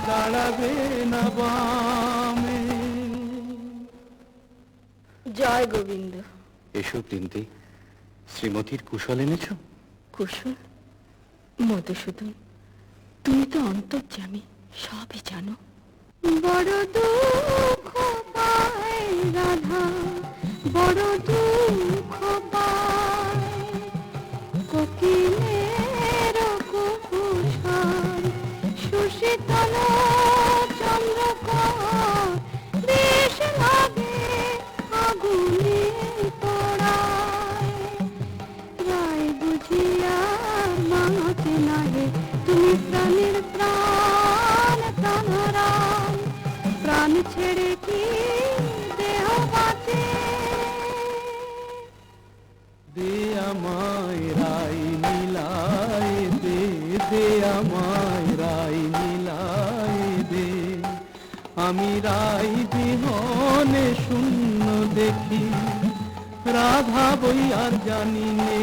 দাঁড়াবে না বামে। জয় গোবিন্দ। এসো বৃন্দে, শ্রীমতীর কুশল এনেছ? কুশল? মধুসূদন, তুমি তো অন্তর্যামী, সবই জানো। বড় দুঃখ পায় রাধা, বড় দুঃখ পায়, কোকিলের কুকুর সুশীতল চন্দ্রকর, বেশ লাগে আগুনে পোড়ায়। রায় বুঝিয়া মাতে নাহে, তুমি প্রাণের প্রাণ প্রাণরাম, প্রাণ ছেড়ে কি দেহ বাঁচে? দে আমায় রাই মিলায় দে, দে আমায় রাই মিলায় দে, আমি রাই বিহনে শূন্য দেখি, রাধা বই আর জানি নে।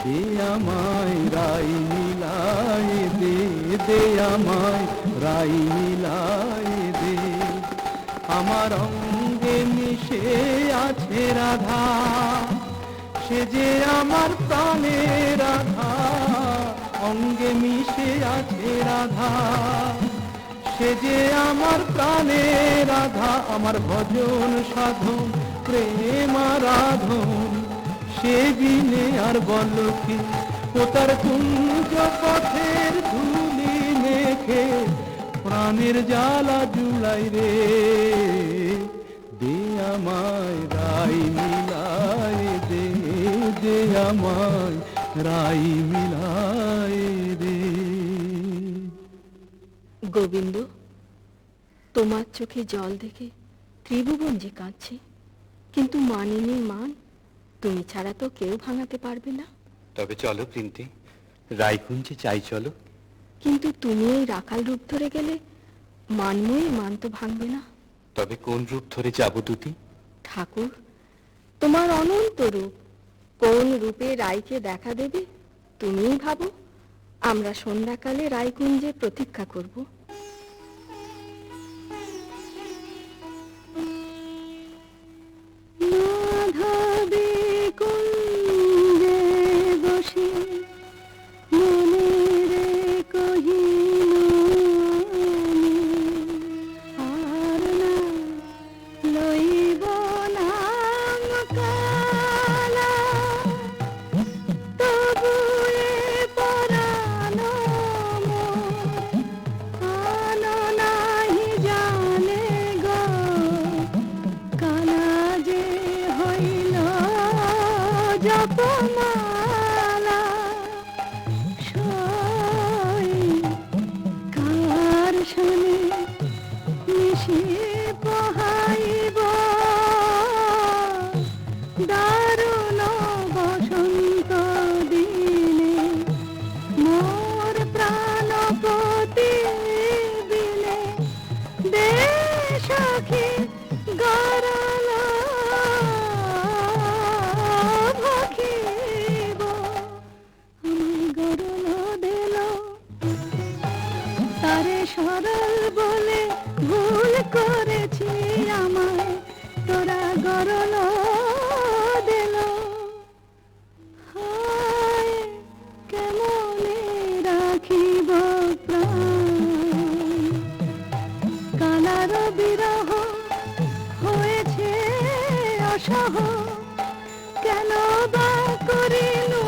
দে আমায় রাই মিলায় দে, দে আমায় রাই মিলায় দে, আমার অঙ্গে মিশে আছে রাধা, সে যে আমার প্রাণে রাধা, অঙ্গে মিশে আছে রাধা, সে যে আমার প্রাণে রাধা, আমার ভজন সাধন প্রেম আরাধন, সে বিনে আর বল কি, ও তার কুঞ্জ পথের ধুলি মেখে প্রাণের জ্বালা জুড়াই রে। দে আমায় রাই মিলায় দে, দে আমায় রাই মিলায় দে। গোবিন্দ, তোমার চোখে জল দেখে ত্রিভুবন যে কাঁদছে, কিন্তু মানিনীর মান তুমি ছাড়া তো কেউ ভাঙাতে পারবে না। তবে চলো বৃন্তে, রায়কুঞ্জে চাই চলো। কিন্তু তুমি এই রাখাল রূপ ধরে গেলে মানময়ী মান তো ভাঙবে না। তবে কোন রূপ ধরে যাব দুটি? ঠাকুর, তোমার অনন্ত রূপ, কোন রূপে রায়কে দেখা দেবে তুমিই ভাবো। আমরা সন্ধ্যাকালে রায়কুঞ্জে প্রতীক্ষা করব। মাধবী কুঞ্জে বসে মনেরে কহিনু আমি, আর না লইব নাম কালা, তবু এ পরাণ মোর আনো নাহি জানে গো, কালা যে হইল জপমালা, সই কার শোনে মিশি পোহাইব, দারুণ বসন্ত দিনে মোর প্রাণপতি বিনে, দে সখী গরল ভখিব, আমি গরল দিল তারে সরল বলে ভুল করেছি আমায়, তোরা গরল দিল। হায় কেমনে রাখিব প্রাণ, কালার বিরহ হয়েছে অসহ, কেন বা করিনু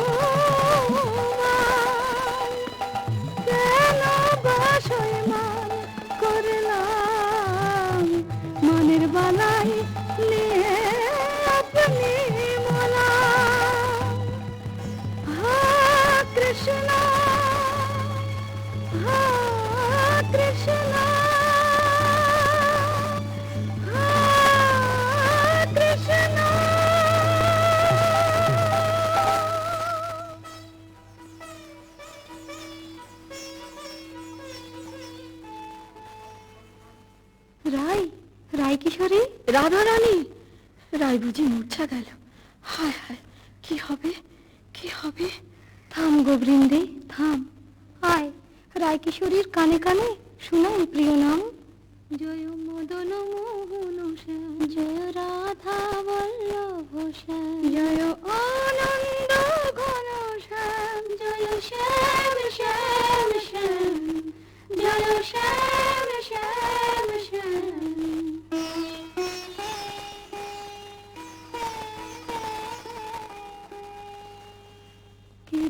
মান, কেন বা সইমান করলাম, মনের বালাই নিয়ে আপনি মোলা। হা কৃষ্ণ, হা কৃষ্ণ, হা কৃষ্ণ। রায়, রায় কিশোরী, রাধা রানী, রায় বুঝি মূর্ছা গেল। হায় হায়, কি হবে, কি হবে? থাম গোবৃন্দে থাম, আয় রায়কিশোরীর কানে কানে শোনাই প্রিয় নাম। জয় মদন মোহন শ্যাম, জয় রাধা বল্লভ শ্যাম, জয় আনন্দ ঘন শ্যাম, জয় শ্যাম শ্যাম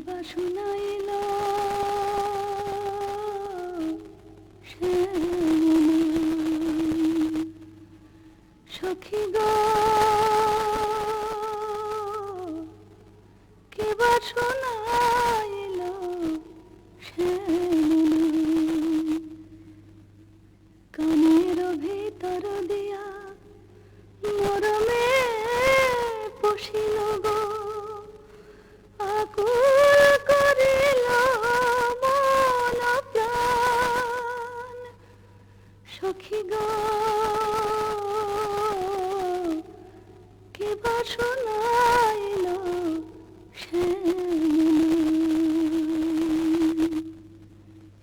বাসনা এলো সখী গো কে বাসনা এলো কানের ভিতর দিয়া মরমে পশিল গো আকুল করিল মন প্রাণ সখী গো কে বাসনা এলো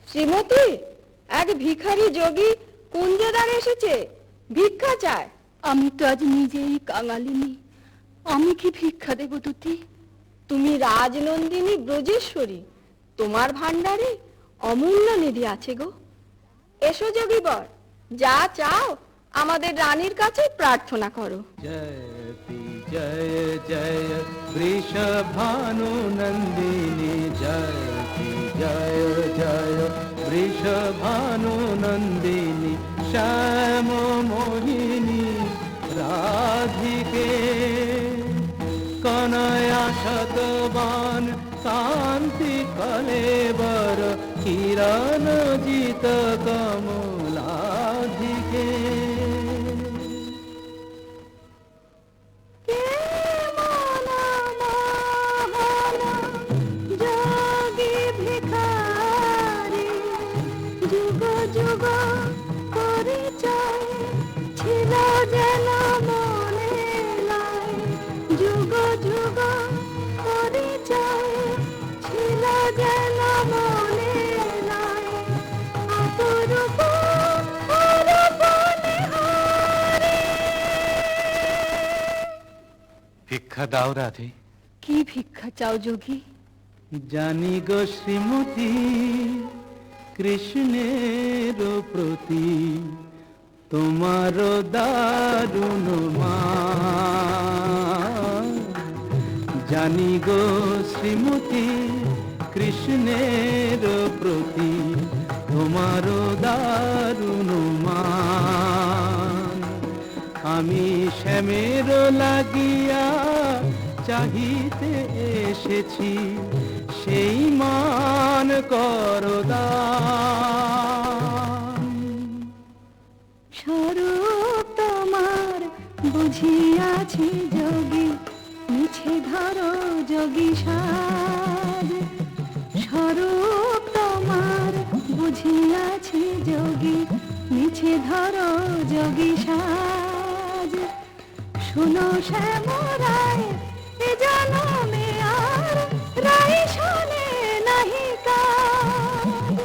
শ্রীমতী, এক ভিখারি যোগী কুঞ্জদার এসেছে, ভিক্ষা চায়। আমি তো আজ নিজেই কাঙালিনী, আমি কি ভিক্ষা দেব তুতি? তুমি রাজনন্দিনী ব্রজেশ্বরী, তোমার ভান্ডারে অমূল্য নিধি আছে গো। এসো যোগীবর, যা চাও আমাদের রানীর কাছে প্রার্থনা করো। जयति जय जय वृषभानु नन्दिनी जयति जय जय वृषभानु नन्दिनी श्याम मोहिनी राधिके कनया शतवान कांति कलेवर किरण जित कमलाधिके যোগী ভিখারি যুগ যুগ পরিচয় ছিল যেন মনে লাই, যুগ যুগ পরিচয় ছিল যেন মনে লাই, অপরূপ অরূপ নিহারি। ভিক্ষা দাও রাধে। কি ভিক্ষা চাও যোগী? জানি গো শ্রীমতী কৃষ্ণের প্রতি তোমার দারুণ মান। জানি গো শ্রীমতী কৃষ্ণের প্রতি তোমার দারুণ মান। আমি শ্যামের লাগিয়া চাহিতে এসেছি, সেই মান করদান। স্বরূপ তোমার বুঝিয়াছি যোগী, মিছে ধরো যোগী সাজ। স্বরূপ তোমার বুঝিয়াছি যোগী, মিছে ধরো যোগী সাজ। শুনো শ্যামরায় এ জনমে আর রাই শোনে নাহি কাজ।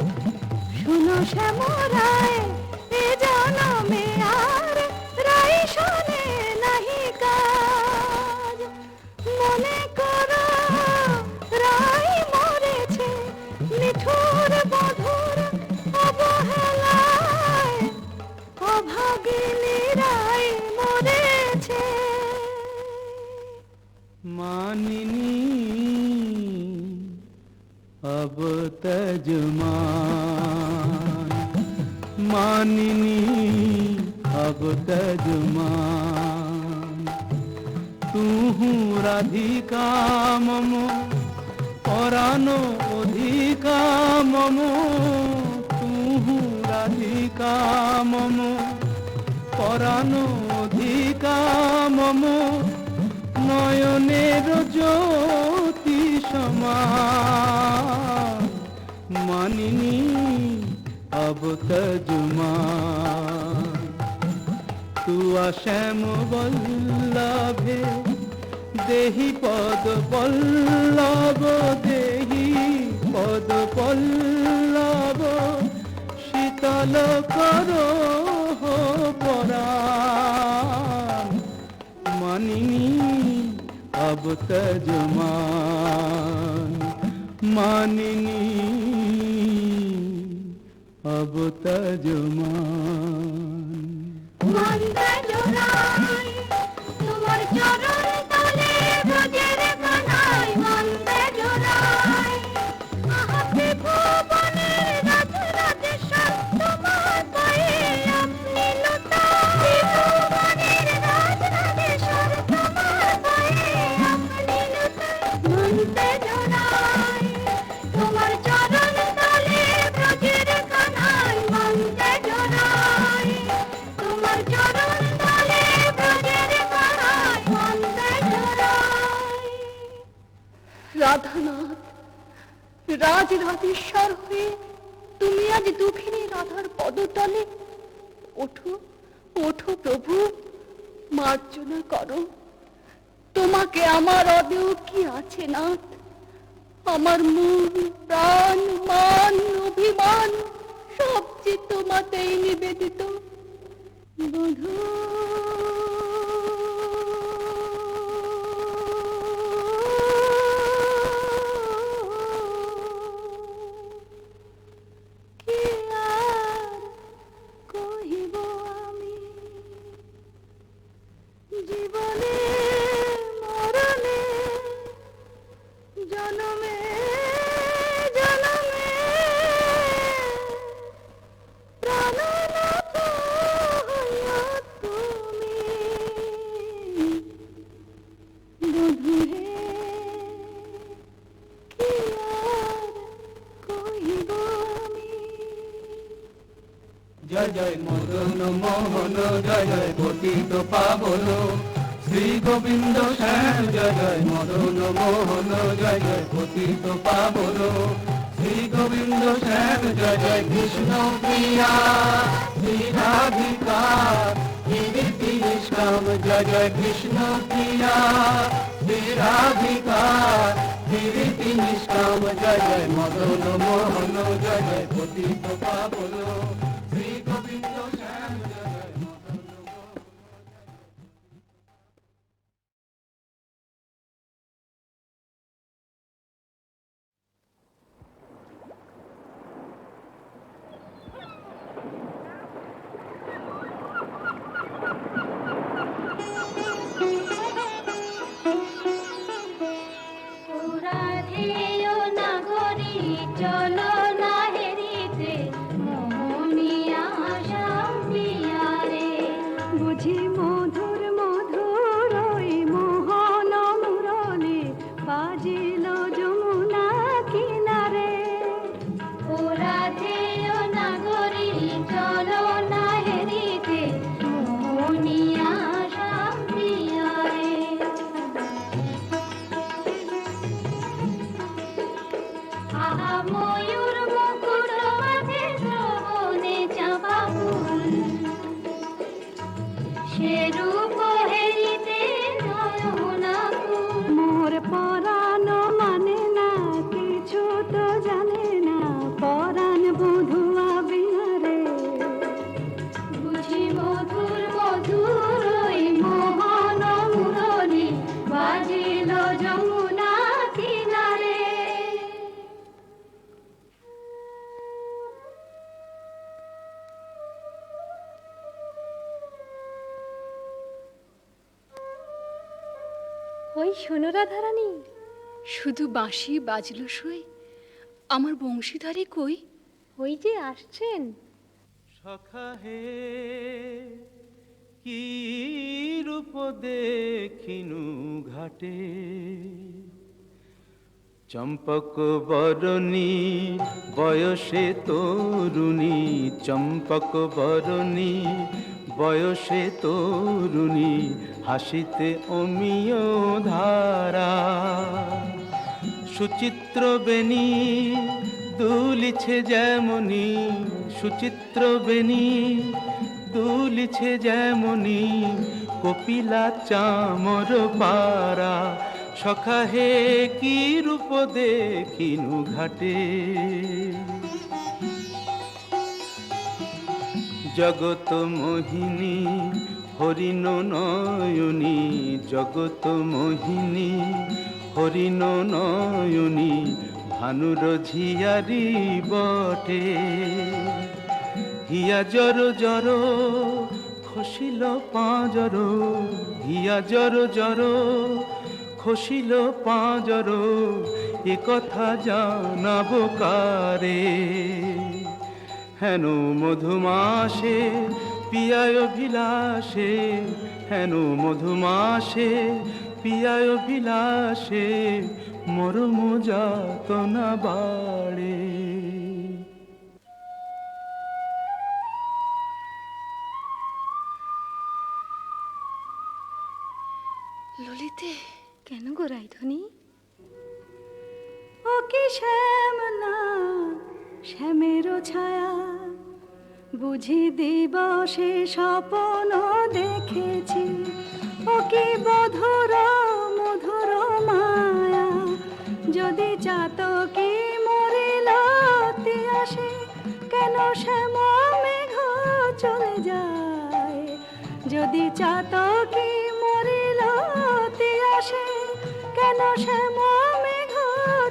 শুনো শ্যামরায় এ জনমে আর রাই শোনে নাহি কাজ। মনে করো রাই মরেছে নিঠুর বধুর অবহেলায়, অভাগিনী রাই মরেছে। मानिनी अब तजमान, मानिनी अब तजमान। तू राधिका मम परानो अधिका मम, तू राधिका मम परानो अधिका मम। নয়নের জ্যোতি সমান, মানিনী अब तजमान। तू श्याम बल्लभे देहि पद पल्लव, देहि पद पल्लव। শীতল করো পরাণ, মানিনী अब तजमान। मानिनी अब तजमान। মন্দে জোড়াই তোমার চরণ তলে ব্রজের কানাই, মন্দে জোড়াই রাধানাথ, রাজরাজেশ্বর হয়ে তুমি আজ দুঃখিনী রাধার পদতলে। ওঠো, ওঠো প্রভু, মার্জনা করো। তোমাকে আমার অদেও কি আছে নাথ? আমার মন, প্রাণ, মান, অভিমান সব যে তোমাতেই নিবেদিত। বধূ কি আর কহিব আমি, জীবনে মরণে জনমে জনমে প্রাণনাথ হইয়া তুমি। বধূ হে, কি আর কহিব আমি। জয় জয় মদন মোহন, জয় জয় পতিত পাবন শ্রী গোবিন্দ শ্যাম। জয় জয় মদন মোহন, জয় জয় পতিত পাবন শ্রী গোবিন্দ শ্যাম। জয় জয় কৃষ্ণ প্রিয়া শ্রী রাধিকা কীর্তি নিষ্কাম। জয় জয় কৃষ্ণ প্রিয়া শ্রী রাধিকা কীর্তি নিষ্কাম। জয় জয় মদন মোহন, জয় জয় পতিত পাবন শ্রী গোবিন্দ শ্যাম। জয় জয় মদন মোহন। রাধেয় নাগরী চলো না হেরিতে, মোহনিয়া শাম্পিয়া রে। বুঝি মধুর মধুর ওই মোহন মুরলি বাজিল যমুনা কিনারে। ও রাধেয় নাগরী চলো না হেরিতে, মোহনিয়া শাম্পিয়া রে। আহা ময়ূর মুকুট মাথে শ্রবণে চাঁপা ফুল, সে রূপ হেরিতে নয়না কুল। মোর পরাণ মানে না কিছু তো জানে না, পরাণ বধুয়া বিহারে। বুঝি মধুর মধুর ওই মোহন মুরলি বাজিল যমুনা কিনারে। ওই শোনো রাধারানী, শুধু বাঁশি বাজলো সই, আমার বংশীধারী কই? ওই যে আসছেন। সখা হে, কি রূপ দেখিনু ঘাটে, চম্পক বরণী বয়সে তরুণী। চম্পক বরণী বয়সে তরুণী, হাসিতে অমিয় ধারা। সুচিত্র বেণী দুলিছে যেমনি, সুচিত্র বেণী দুলিছে যেমনি, কপিলা চামর পারা। সখা হে, কি রূপ দেখিনু ঘাটে, জগত মোহিনী হরিণ নয়নী। জগত মোহিনী হরিণ নয়নী, ভানুর ঝিয়ারি বটে। হিয়া জর জর খসিল পাঁজর, হিয়া জর জর খসিল পাঁজর, এ কথা জানাবো কারে। হেন মধুমাসে পিয়ায় বিলাসে, হেন মধুমাসে পিয়ায় বিলাসে, মরম যাতনা বাড়ে। ললিতে, কেন গো রাইধনী? কি শ্যাম না শ্যামেরও ছায়া, বুঝি দিবসে স্বপ্ন দেখেছি, ও কি মধুর মধুর মায়া। যদি চাতকি মরিল আসে, কেন শ্যাম মেঘ চলে যায়। যদি চাতকি মরিল আসে, কেন শ্যাম মেঘ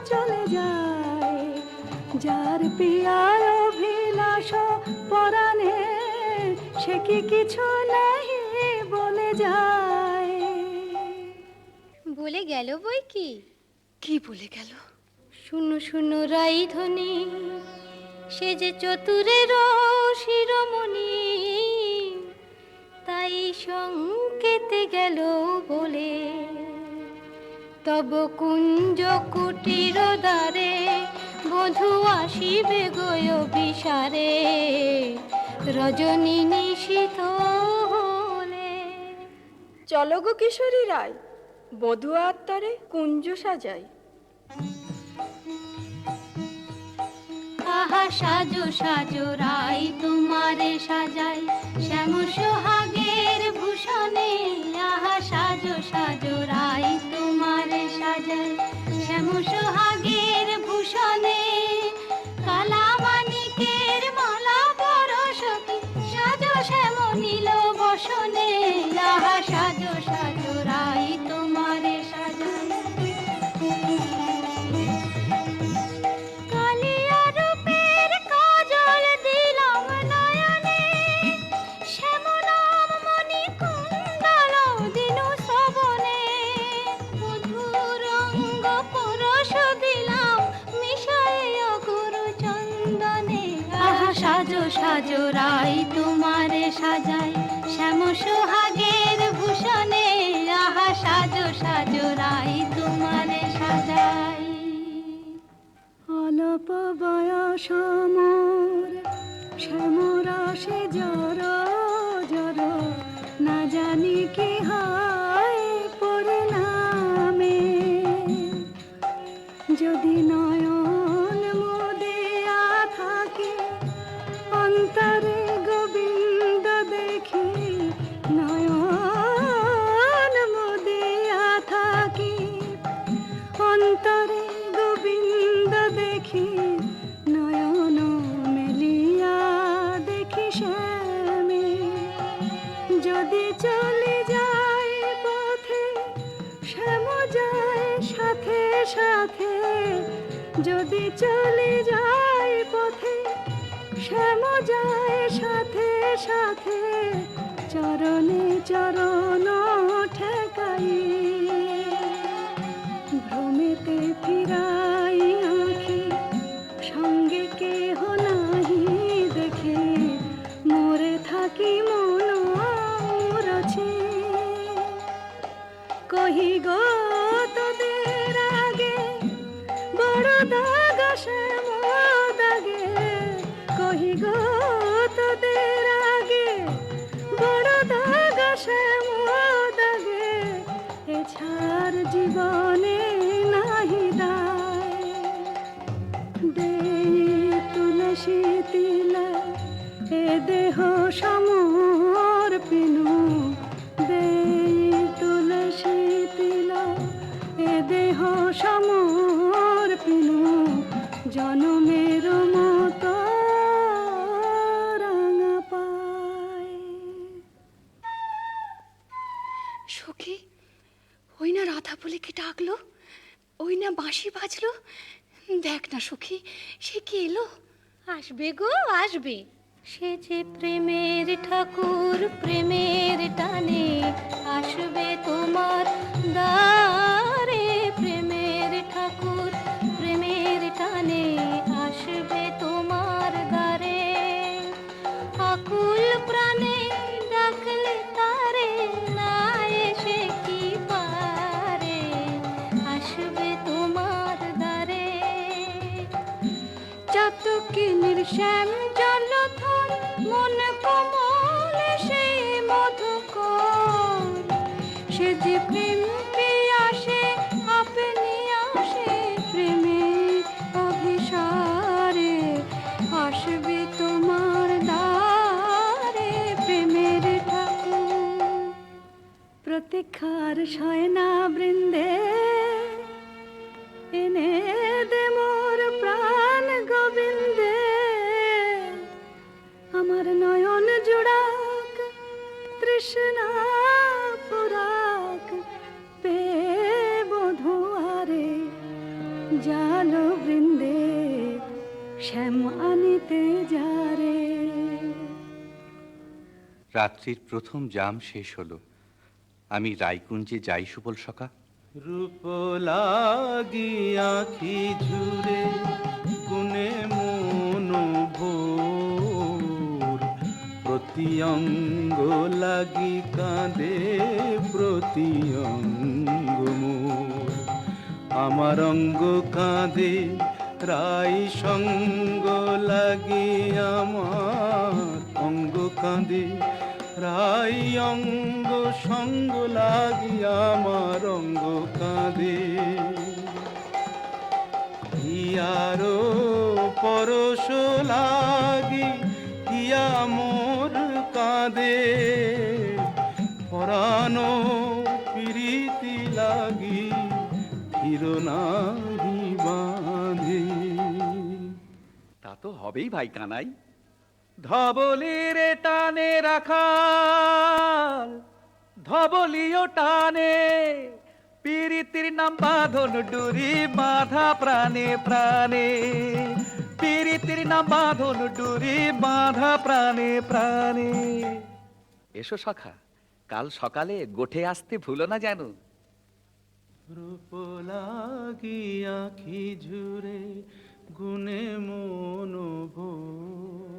চলে যায়। যার পিয়ায় অভিলাষ পরাণে, সে কি কিছু নাহি বলে যায়। বলে গেল বই কি? কি বলে গেল? শুনো শুনো রাই ধ্বনি, সে যে চতুরের শিরোমণি, তাই সংকেতে গেল বলে। তব কুঞ্জ কুটির দ্বারে বধূ আসিবে গয় বিসারে, রজনী নিশীথ হলে। চলো গো কিশোরী রায়, বধূ আত্মারে কুঞ্জ সাজাই। আহা সাজো সাজো রাই তোমারে সাজাই, শ্যাম সোহাগের ভূষণে। আহা সাজো সাজো রাই তোমারে সাজাই, শ্যাম সোহাগের ভূষণে। কালা মানিকের মালা পরশকি, সাজো শ্যাম নীল বসনে। আহা সাজো সাজো রাই তোমারে সাজাই। কালিয়া রূপের কাজল দিলাম নয়নে, শ্যামলাম মণি কুণ্ডল দিনু শ্রবণে। মধুর অঙ্গ পরশ দিলাম মিশাইয়া গুরু চন্দনে। আহা সাজো সাজো রাই তোমারে সাজাই, শ্যাম সোহাগের ভূষণে। আহা সাজো সাজো রাই তোমারে সাজাই। অল্প বয়স মোর শ্যামরাশে জর জর, না জানি কি হয় পরিণামে। যদি নয়ন মুদিয়া থাকে, অন্তরে গোবিন্দ দেখি। নয়ন মুদিয়া থাকি, অন্তরে গোবিন্দ দেখি। নয়ন মেলিয়া দেখি শ্যামে। যদি চলে যায় পথে, শ্যাম যায় সাথে সাথে। যদি চলে যায় পথে, শ্যাম যায় সাথে সাথে। চরণে চরণ ঠেকাই, ভ্রমেতে ফিরাই আঁখি। সঙ্গে কেহ নাহি দেখে, মোরে থাকি মন মুরছে। কহি গো তোদের আগে, বড় দাগ শ্যাম দাগে। কহি গো তোদের আগে, বড় দাগ শ্যাম দাগে। এছাড় জীবনে নাহি দায়। দেই তুলসী তিলা, এ দেহ সমর পিনু। দেই তুলসী তিলা, এ দেহ সমর পিনু। জনমের মতো রাঙা পায়। সখী, ওই না রাধা বলে কে ডাকলো, ওই না বাঁশি বাজলো। দেখ না সখী, সে কি এলো। আসবে গো আসবে, সে যে প্রেমের ঠাকুর প্রেমের টানে আসবে তোমার দ্বারে। প্রেমের ঠাকুর প্রেমের টানে আসবে তোমার দ্বারে। আকুল প্রাণে ডাকলে তারে, না এসে কি পারে। আসবে তোমার দ্বারে। চাতকিনীর শ্যাম জলধর, মন কমল সেই মধুকর। সে যে প্রেম পিয়াসে আপনি আসে, প্রেমে শয়না বৃন্দে এনে দে মোর প্রাণ গোবিন্দে, আমার নয়ন জোড়াক তৃষ্ণা পুরাক পে বধুয়ারে জাল বৃন্দে শ্যাম আনিতে যারে। রাত্রির প্রথম জাম শেষ হলো, আমি রায়কুঞ্জে যাই সুবল সখা। রূপ লাগি আখি ঝুরে গুনে মন ভোর, প্রতি অঙ্গ লাগি কাঁদে প্রতি অঙ্গ মোর। আমার অঙ্গ কাঁদে রাই সঙ্গ লাগি, আমার অঙ্গ কাঁদে রাই অঙ্গ সঙ্গ লাগি, আমার অঙ্গ কাঁদে। হিয়ারো পরশ লাগি হিয়া মোর কাঁদে, পরানো প্রীতি লাগি হির নাহি বাঁধে। তা তো হবেই ভাই কানাই। ধবলির টানে রাখাল ধবলিও টানে, পীরিতির নাম বাঁধন ডুরি বাঁধা প্রাণে প্রাণে, পীরিতির নাম বাঁধন ডুরি বাঁধা প্রাণে প্রাণে। এসো সখা, কাল সকালে গোঠে আসতে ভুলো না যেন। রূপ লাগি আখি ঝুরে গুনে মন ভোর।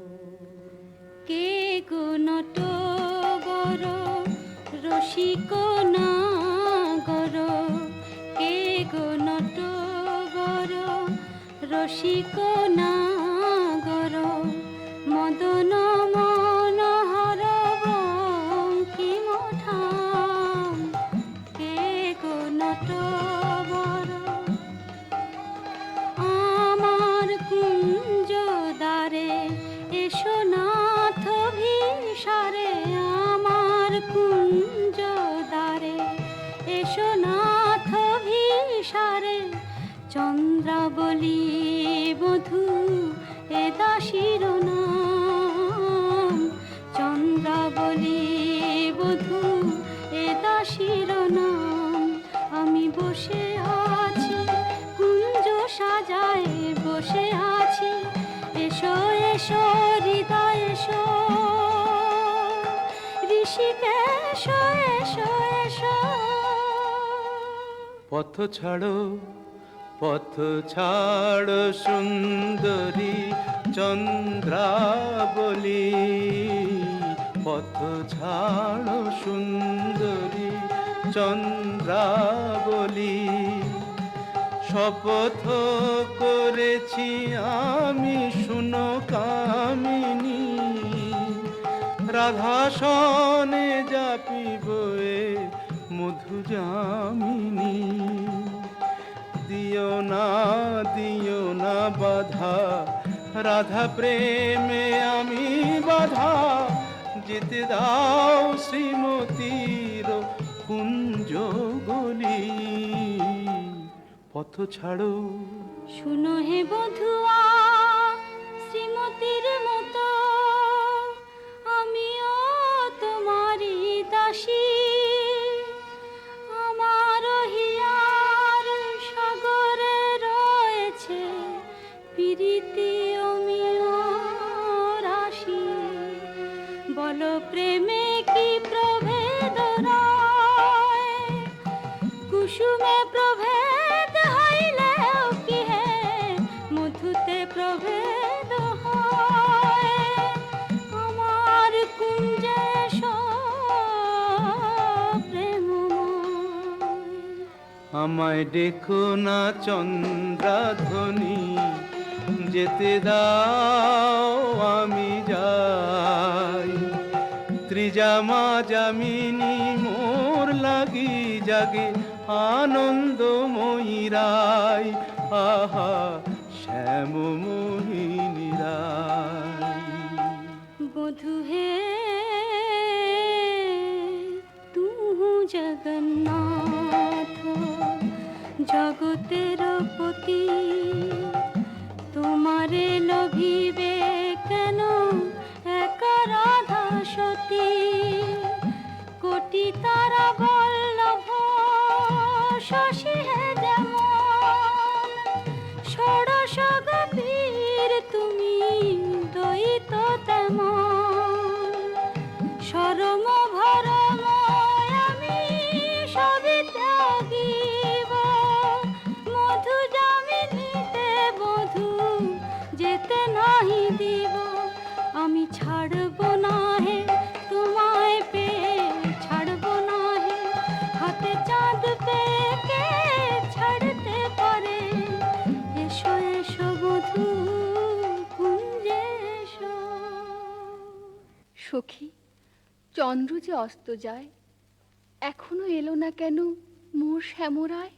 কে গো নটবর রসিক নাগর, কে গো নটবর রসিক নাগর, মদন মনোহর বঙ্কিম ঠাম, কে গো নটবর আমার কুঞ্জ দ্বারে এসো নাথ ভিসারে, আমার কুঞ্জ দ্বারে এসো নাথ ভিসারে, চন্দ্রাবলী বধূ এ দাসীর নাম, চন্দ্রাবলী বধূ এ দাসীর নাম। আমি বসে আছি কুঞ্জ সাজায় বসে আছি, এসো এসো হৃদয় এসো, ঋষিকেশ এসো এসো। পথ ছাড়ো সুন্দরী চন্দ্রাবলী, পথ ছাড়ো সুন্দরী চন্দ্রাবলী। শপথ করেছি আমি শুনো কামিনী, রাধা সনে যাপিব এ মধু যামিনী। দিও না বাধা রাধা প্রেমে আমি বাধা, যেতে দাও শ্রীমতীর কুঞ্জ গলি। পথ ছাড়ো শুনো হে বধুয়া শ্রীমতীর মতো, আমিও তোমারই দাসী। আমার হিয়ার সাগরে রয়েছে প্রীতি অমিয় রাশি, বল প্রেমে কি প্রভেদ রয়, কুসুমে প্রভেদ হইলেও কি হে মধুতে প্রভেদ হয়। আমার কুঞ্জে প্রেমময়, আমায় ডেকো না চন্দ্রাধ্বনি, যেতে দাও আমি যাই। ত্রিজামা যামিনী মোর লাগি জাগে আনন্দময়ী রায়, আহা শ্যাম মোহিনী রায়। বধু হে তু জগন্নাথ। জগতের পতি তোমারে লোভিবে কেন একা রাধা সতী কোটি তারা বল্লভ শশী হে যেমন ষোড়শ গতির তুমি দ্বৈত তেমন সরম ভরম আমি সবই ত্যাগিব মধু যামিনীতে বধূ যেতে নাহি দিব আমি ছাড়ব না হে তোমায় পেয়ে ছাড়ব না হে হাতে চাঁদ পেয়ে কে ছাড়তে পারে এসো এসো বধূ কুঞ্জে এসো। সখী, চন্দ্র যে অস্ত যায়, এখনো এলো না কেন মোর শ্যামরায়?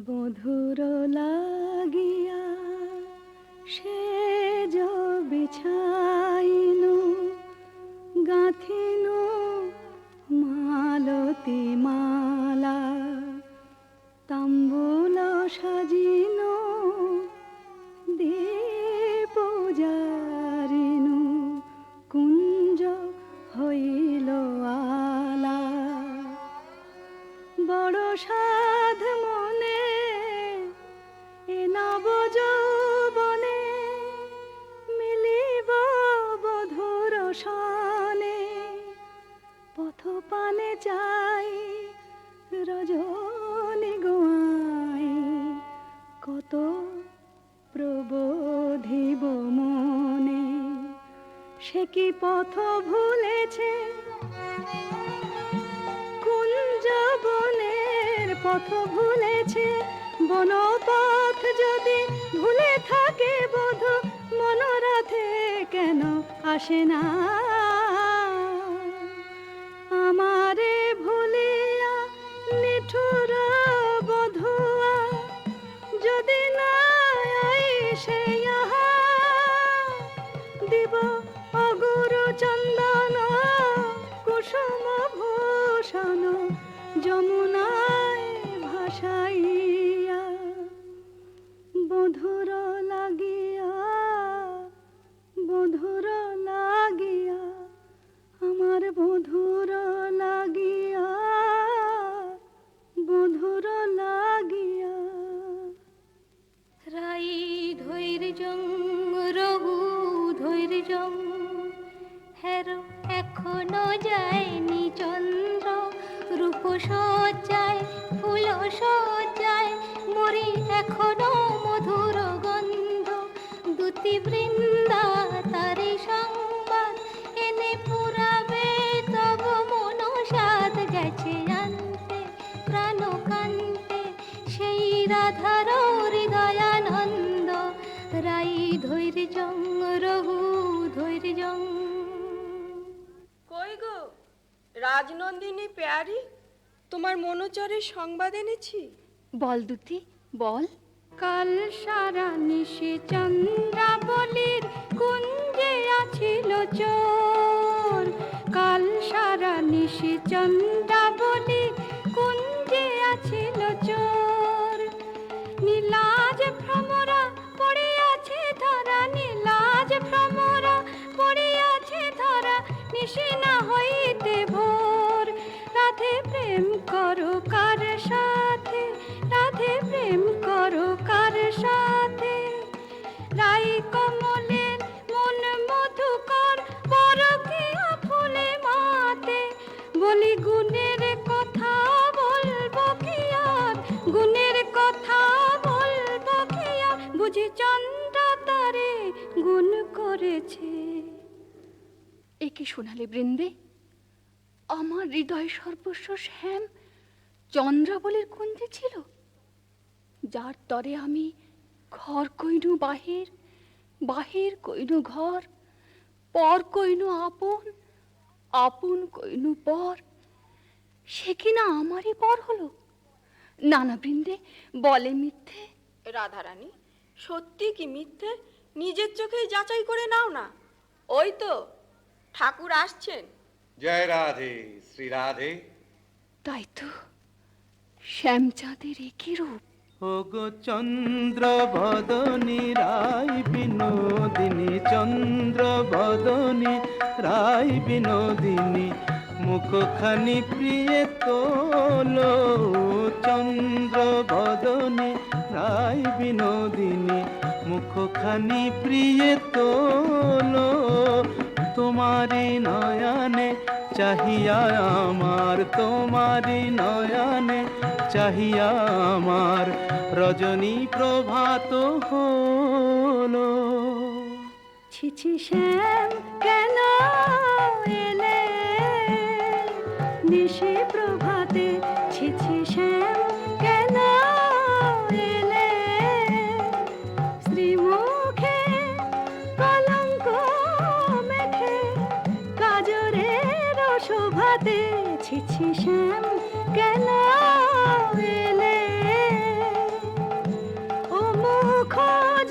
বধুর লাগিয়া সে বিছাইনু গাঁথিনু মালতী মালা তাম্বুল সাজিনু দীপ জারিনু কুঞ্জ হইল আলা বড় সাধ মনে এ নব যৌবনে মিলিব বধুর সনে পথ পানে যাই রজনী গোয়াই কত প্রবোধিব মনে সে কি পথ ভুলেছে কুঞ্জ বনের পথ ভুলেছে বনপথ যদি ভুলে থাকে বধূ মনোরথে কেন আসে না আমারে ভুলিয়া নিঠুর বধুয়া যদি না আইসে ইহা দিব অগুরু চন্দন কুসুম ভূষণ যমুনায় ভাসাইয়া বধুর লাগিয়া বধুর লাগিয়া আমার বধুর লাগিয়া বধুর লাগিয়া রাই ধৈর্যং রঘু ধৈর্যং হের এখনো যায়নি চন্দ্র রূপ সজ্জায় ফুল সজ্জায় মরি এখনো মধুর গন্ধ দুতি বৃন্দা তারি সংবাদ এনে পুরাবে তব মনসাদ গেছে আনতে প্রাণ কান্তে সেই রাধার হৃদয়ানন্দ রাই ধৈর্যং রঘু ধৈর্যং। কই গো রাজনন্দিনী পেয়ারি তোমার মনোচরের সংবাদ এনেছি। বল দুতি বল। কাল সারা নিশি চন্দ্রাবলীর কুঞ্জে আছিল চোর কাল সারা নিশি চন্দ্রাবলীর কুঞ্জে আছিল চোর নীলাজ ভ্রমরা পড়িয়াছে ধরা নীলাজ ভ্রমরা পড়িয়াছে ধরা নিশি না হইতে ভোর রাধে প্রেম করো কার সাথে রাধে প্রেম করো কার সাথে রাই কমলের মন মধুকর পরকিয়া ফুলে মাতে বলি গুণের কথা বলবো কি আর গুণের কথা বলবো কি আর বুঝি চন্দ্র তারে গুণ করেছে। এ কি শোনালে বৃন্দে? আমার হৃদয় সর্বস্ব শ্যাম চন্দ্রাবলীর কুঞ্জে ছিল, যার তরে আমি ঘর কইনু বাহির বাহির কইনু ঘর পর কইনু আপন আপন কইনু পর, সে কিনা আমারই পর হলো। নানা বৃন্দে বলে মিথ্যে। রাধারানী সত্যি কি মিথ্যে নিজের চোখেই যাচাই করে নাও না। ওই তো ঠাকুর আসছেন। জয় রাধে শ্রী রাধে। তাই তো শ্যামচাঁদের একই রূপ। ওগো চন্দ্র বদনী রায় বিনোদিনী, চন্দ্র বদনী রায় বিনোদিনী, মুখখানি প্রিয়ে তোলো। চন্দ্র বদনী রায় বিনোদিনী, মুখখানি প্রিয়ে তোলো। তোমারি নয়নে চাহিয়া আমার, তোমারি নয়নে চাহিয়া আমার রজনী প্রভাত হলো। ছিছি শ্যাম কেন এলে নিশি প্রভাতে, ছিছি শ্যাম কেন এলে শ্রীমুখে কলঙ্ক মেখে কাজরের শোভাতে, ছিছি শ্যাম কেন এলে ও মুখ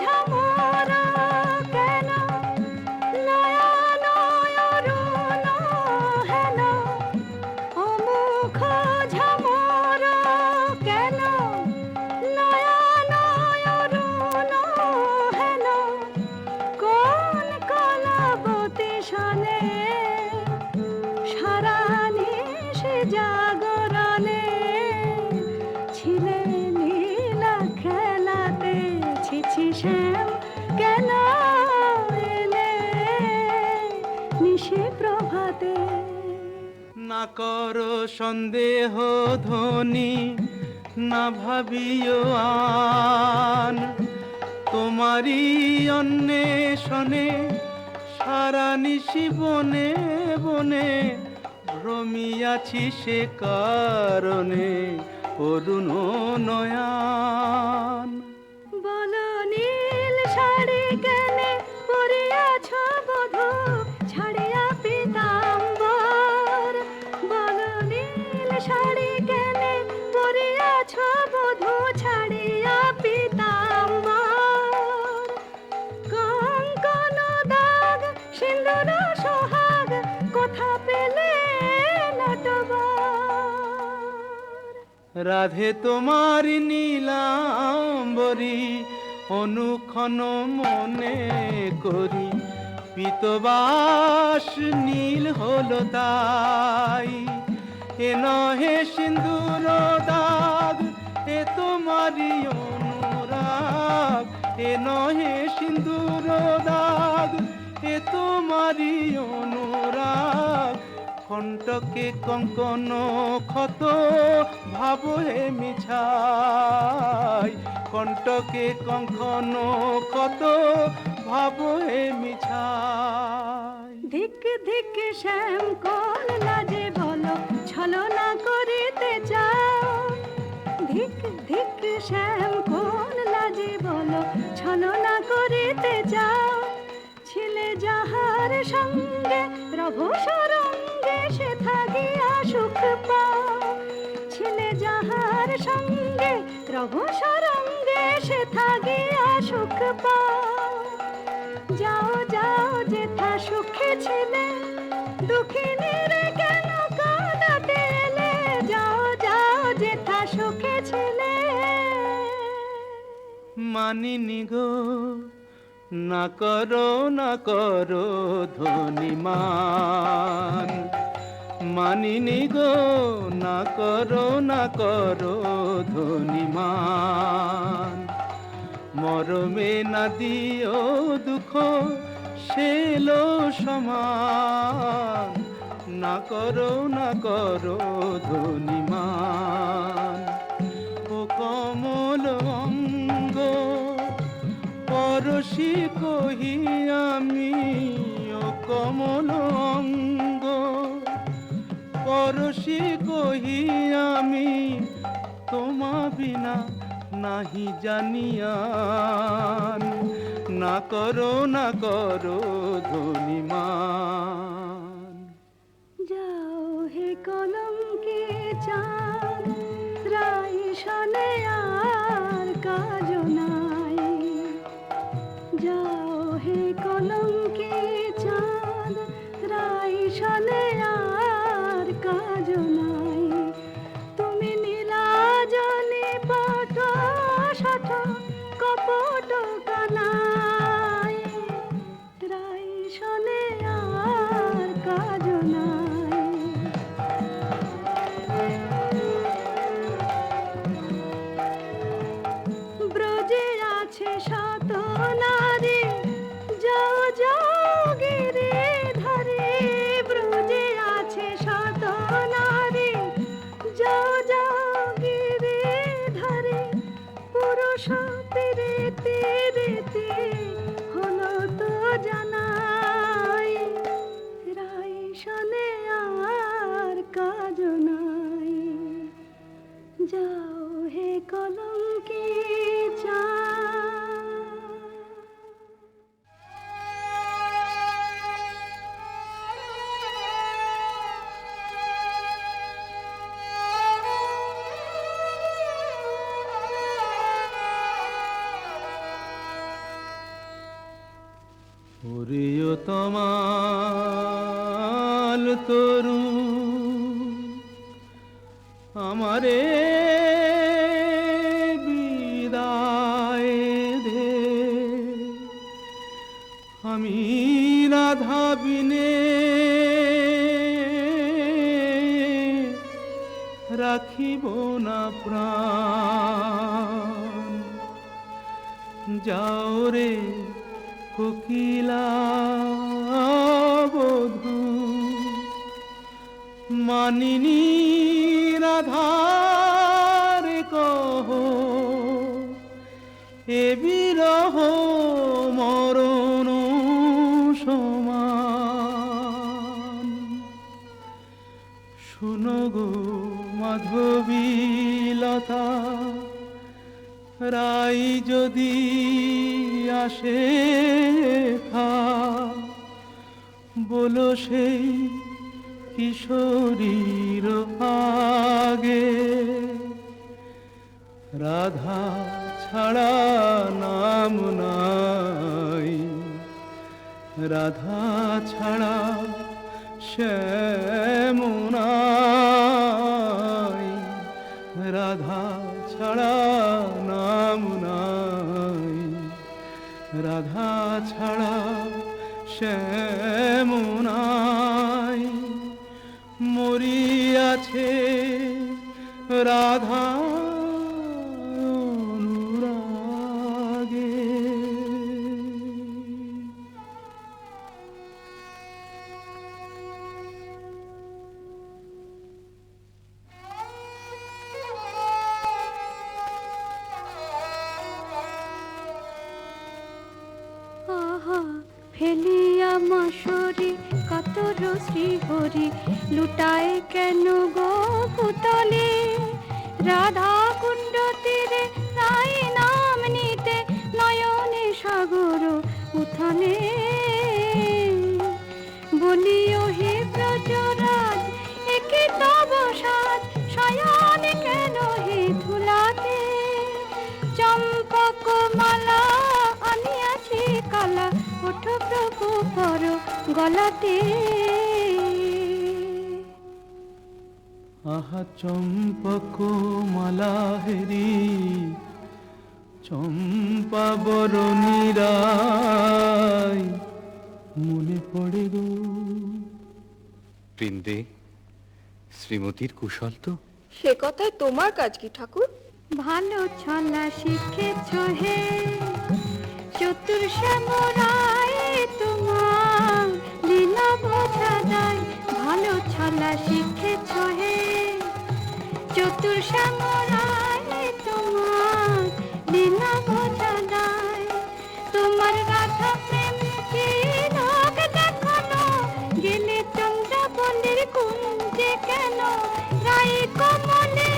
ঝামরা কেন নয়ন অরুণ হেন, ও মুখ ঝামরা কেন নয়ন অরুণ হেন, কোন কলাবতী শনে সারা নিশি জাগরণে ছিলে নীলা খেলাতে, ছিছি শ্যাম কেন এলে নিশি প্রভাতে। না করো সন্দেহ ধ্বনি, না ভাবিও আন, তোমারই অন্বেষণে সারা নিশি বনে বনে ভ্রমিয়াছি সে কারণে অরুণ নয়ান। বলো নীল শাড়ি কেনে পরিয়াছ বধূ ছাড়িয়া পীতাম্বর, বলো নীল শাড়ি কেনে পরিয়াছ বধূ ছাড়িয়া পীতাম্বর, কঙ্কন দাগ সিন্দুর সোহাগ কোথা পেলে নটবর। রাধে তোমার নীলাম্বরী অনুক্ষণ মনে করি, পীতবাস নীল হলো তাই। এ নহে সিন্দুর দাগ, এ তোমারই অনুরাগ, এ নহে সিন্দুর দাগ, এ তোমারই অনুরাগ। কণ্টকে কঙ্কন ক্ষত ভাব হে মিছাই, কণ্টকে কঙ্কন ক্ষত ভাব হে মিছাই। ধিক ধিক শ্যাম কোন লাজে বলো ছলনা করিতে চাও, ধিক ধিক শ্যাম কোন লাজে বলো ছলনা করিতে চাও, ছিলে যাহার সঙ্গে রভ সরঙ্গে সে থাকিয়া সুখ পাও, ছিলে যাহার সঙ্গে রভ সরঙ্গে সে থাকিয়া সুখ পাও। যাও যাও যেথা সুখে ছিলে দুঃখিনীর কেন কাঁদাতে এলে, যাও যাও যেথা সুখে ছিলে। মানিনি গো না করো না করো ধনিমান, মানিনি গো না করো না করো ধনিমান। মরমে না দিও দুঃখ সেলো সমান, না করো না করো ধনিমান। ও কমল অঙ্গ পরশি কহি আমি, ও কমল অঙ্গ পরশি কহি আমি, তোমা বিনা নাহি জানিয়ান, না করো না করো ধনিমান। যাও হে কলঙ্কে চাঁদ রাই শনে আর কাজ নাই, যাও হে কলঙ্কে চাঁদ রাই শনে আর কাজ নাই। তুমি নীলাজনে পট আছে শত নারী, যাও যাও গিরি ধারে, ব্রজে আছে শত নারী, যাও যাও গিরি ধারে, পুরুষ পেরেতে রেতে হলো তো জানাই, রাই শোনে আর কাজ নাই, যাও হে কলঙ্কি চা। প্রিয়তমাল তরু আমারে বিদায় দে, আমি রাধা বিনে রাখিব না প্রাণ। যাও রে কোকিলা বধূ, মানিনী রাধার কহ, এ বিরহ মরণ সমান। শুনো গো মাধবীলতা, রাই যদি আসে থা, বলো সেই কিশোরীর আগে, রাধা ছাড়া নাম নাই, রাধা ছাড়া শ্যাম নাই, রাধা ছাড়া নাম নাই, রাধা ছাড়া শ্যাম নাই। মরিয়াছে রাধা অনুরাগে। আহা ফেলিয়া মশরি কাতর শ্রীহরি, লুটায় কেন গো পুতলে, রাধা কুণ্ড তীরে রাই নাম নিতে, নয়নে সাগর উত্থানে। বলিও হে ব্রজরাজ, একে তব সাজ, শয়ন কেন হে ধুলাতে, চম্পক মালা আনিয়াছি কালা, ওঠ প্রভু পর গলাতে। আহা চম্পক মালা হেরি, চম্পা বরণী রায় মনে পড়ে গো। বৃন্দে, শ্রীমতীর কুশল তো? সে কথায় তোমার কাজ কি ঠাকুর? ভালো ছলা শিখেছ হে চতুর শ্যামরায়, তোমার লীলা বোঝা যায়। ভালো ছলা শিখেছ হে চতুর শ্যামরায়, তোমার লীলা বোঝা যায়। তোমার রাধা প্রেম কি রোগ দেখানো, গেলে চন্দ্রাবলীর কুঞ্জে কেন, রাই কমলে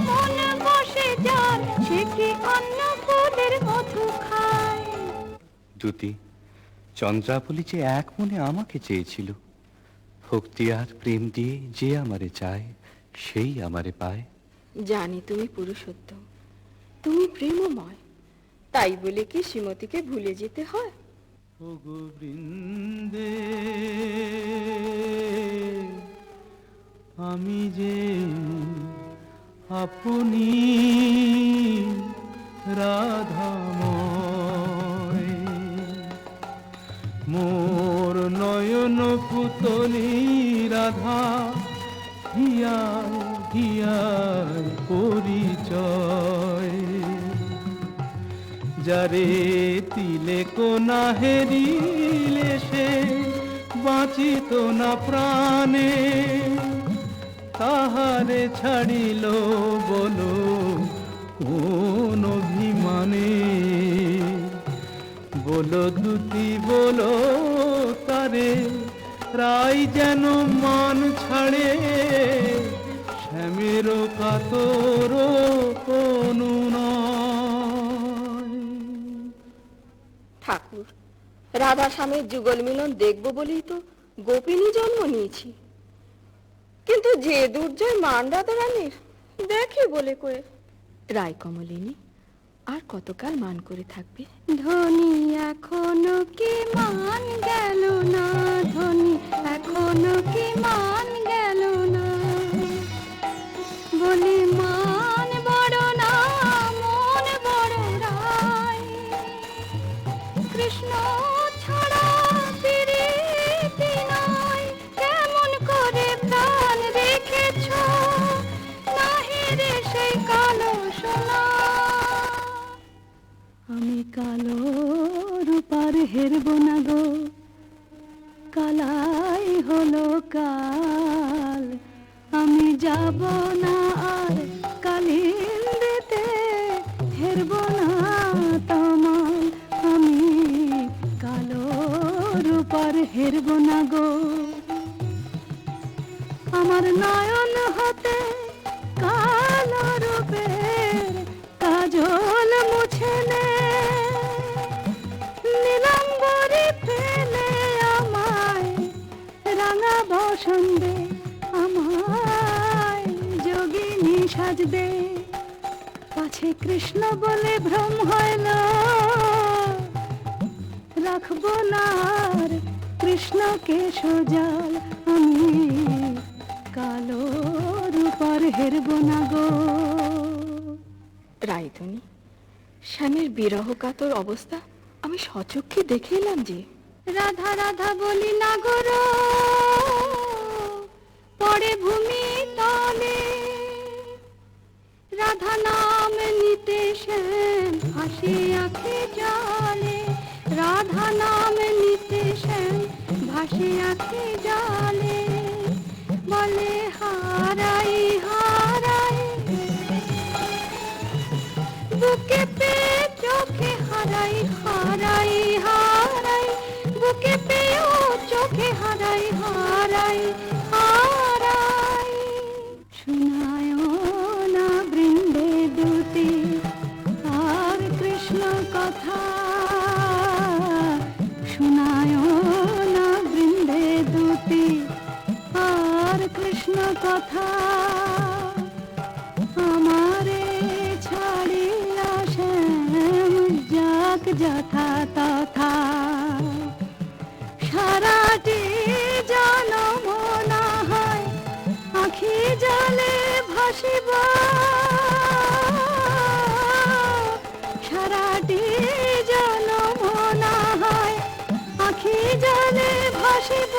মন বসে যার, সে কি অন্য ফুলের মধু খায়। দ্যুতি, চন্দ্রাবলী যে এক মনে আমাকে চেয়েছিল, ভক্তি আর প্রেম দিয়ে যে আমারে চায়, সেই আমারে পায়। জানি তুমি পুরুষোত্তম, তুমি প্রেমময়, তাই বলে কি শ্রীমতীকে ভুলে যেতে হয়? ও গোবিন্দে আমি যে আপনি রাধাময়, মোর নয়ন পুতলি রাধা, হিয়ায় হিয়ায় পরিচয়। যারে তিলে কোনা হেরিলে সে বাঁচিত না প্রাণে, তাহারে ছাড়িল বলো কোন অভিমানে। বলো দুটি বলো তারে, রায় যেন মান ছাড়ে, শ্যামের কাতর অনুনয়। ঠাকুর, রাধা স্বামীর যুগল মিলন দেখবো বলেই তো গোপিনী জন্ম নিয়েছি, কিন্তু যে দুর্জয় মান রাধা রানীর দেখি বলে কয়ে। রায় কমলিনী আর কতকাল মান করে থাকবে? ধনী এখনো কি মান গেল না, ধনী এখনো কি মান গেল না, বলি মান বড় না মন বড় রায়, কৃষ্ণ ছাড়া প্রীতি নাই, কেমন করে প্রাণ রেখেছ নাহি রে সেই কালো সোনা। আমি কালো রূপার হেরব না গো, কালাই হলো কাল, আমি যাব না আর কালিন্দিতে, হেরব না তমাল, আমি কালো রূপার হেরব না গো। আমার নয়ন হতে কালো রূপের কাজল মুছে নে, নীলাম্বরী ফেলে আমায় রাঙা বসন্দে, আমায় যোগিনী সাজ দে, পাছে কৃষ্ণ বলে ভ্রম হইল, রাখবো না আর কৃষ্ণকে সোজাল, আমি কালো রূপার হেরব না গো। রায়ধনী, স্বামীর বিরহ কাতর অবস্থা আমি সচক্ষে দেখে এলাম যে। রাধা রাধা বলি না গো, পড়ে ভূমি তলে, রাধা নাম নিতে শ্যাম ভাসে আঁখে জলে, রাধা নাম নিতে শ্যাম ভাসে আঁখে জলে, বলে হারাই হারাই বুকে পে চোখে হারাই হারাই হারাই, বুকে পেও চোখে হারাই হারাই হারাই। শোনায় না বৃন্দে দুটি আর কৃষ্ণ কথা, শোনায় না বৃন্দে দুটি আর কৃষ্ণ কথা, আমারে ছাড়িয়া শ্যাম যাক যথা তথা, সারাটি জনম না হয় আখি জলে ভাসিব, সারাটি জনম না হয় আখি জলে ভাসিব,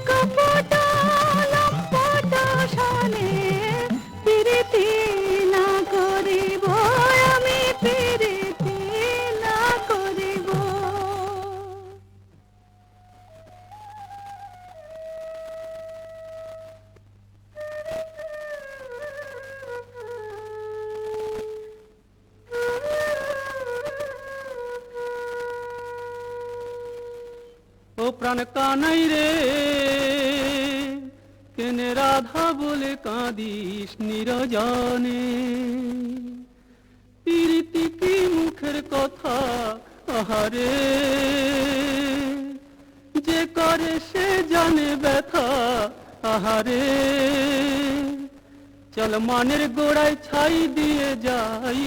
কপট লম্পট সনে প্রীতি না করিব, আমি প্রীতি না করিব। ও প্রাণ কানাই রে, কেনে রাধা বলে কাঁদিস নিরজনে, প্রীতি কি মুখের কথা আহারে, যে করে সে জানে ব্যথা আহারে, চল মানের গোড়ায় ছাই দিয়ে যাই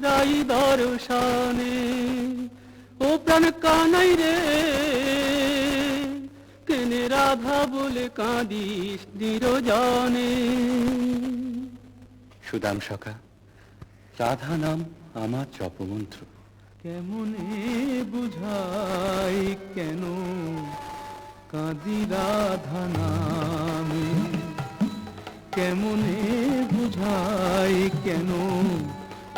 রাই দর্শনে। ও প্রাণ কানাই রে, কেনে রাধা বলে কাঁদিস নিরজনে। সুদাম সখা, রাধা নাম আমার জপমন্ত্র। কেমনে বুঝাই কেন কাঁদি রাধা নামে, কেমনে বুঝাই কেন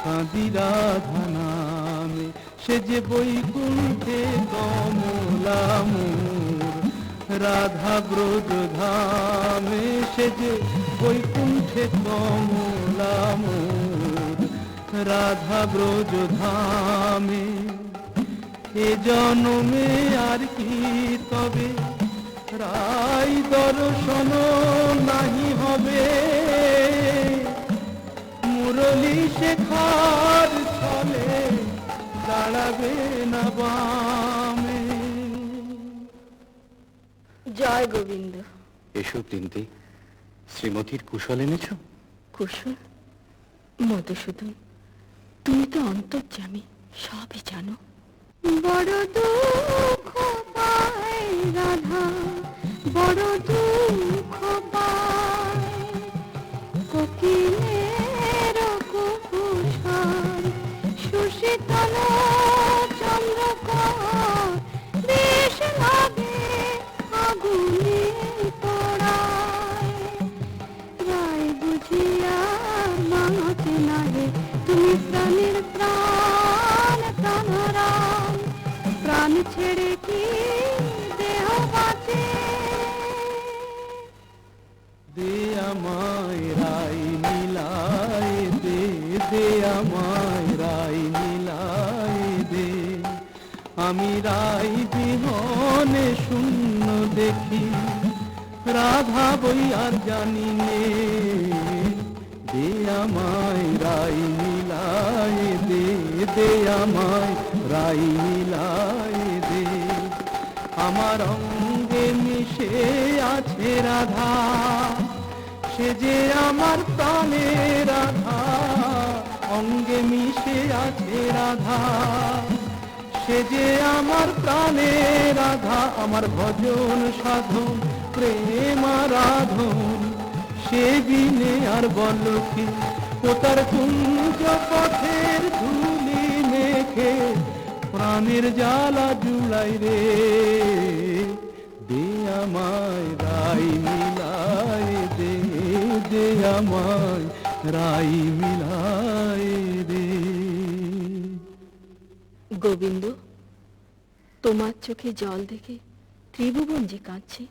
কাঁদি রাধা নামে, সে যে বৈকুণ্ঠে কমলা মোর। রাধা ব্রজ ধামে, সে যে বৈকুণ্ঠে কমলা মোর। রাধা ব্রজ ধামে এ জনমে আর কি তবে রাই দর্শন নাহি হবে, মুরলী শেখার ছলে দাঁড়াবে না বামে। জয় গোবিন্দ। এসো বৃন্দে, শ্রীমতীর কুশল এনেছ? কুশল? মধুসূদন, তুমি তো অন্তর্যামী, সবই জানো। বড় দুঃখ পায় রাধা, বড় দুঃখ পায়, কোকিলের কুকুর সুশীতল চন্দ্রকর, বেশ লাগে আগুনে পোড়ায়। রায় বুঝিয়া মাতে নাহে, তুমি প্রাণের প্রাণ প্রাণরাম, প্রাণ ছেড়ে কি দেহ বাঁচে। দে আমায় রাই মিলায় দে, দে আমায় রাই মিলায় দে। আমি রাই বিহনে শূন্য দেখি, রাধা বই আর জানি নে। দে আমায় রাই মিলায় দে, দে আমায় রাই মিলায় দে। আমার অঙ্গে মিশে আছে রাধা, সে যে আমার প্রাণে রাধা। অঙ্গে মিশে আছে রাধা, সে যে আমার প্রাণে রাধা। আমার ভজন সাধন প্রেম আরাধন, সে বিনে আর বল কি। ও তার কুঞ্জ পথের ধুলি মেখে প্রাণের জ্বালা জুড়াই রে। দে আমায় রাই মিলায় দে, দে আমায় রাই মিলায় দে। গোবিন্দ, তোমার চোখে জল দেখে ত্রিভুবন যে কাঁদছে,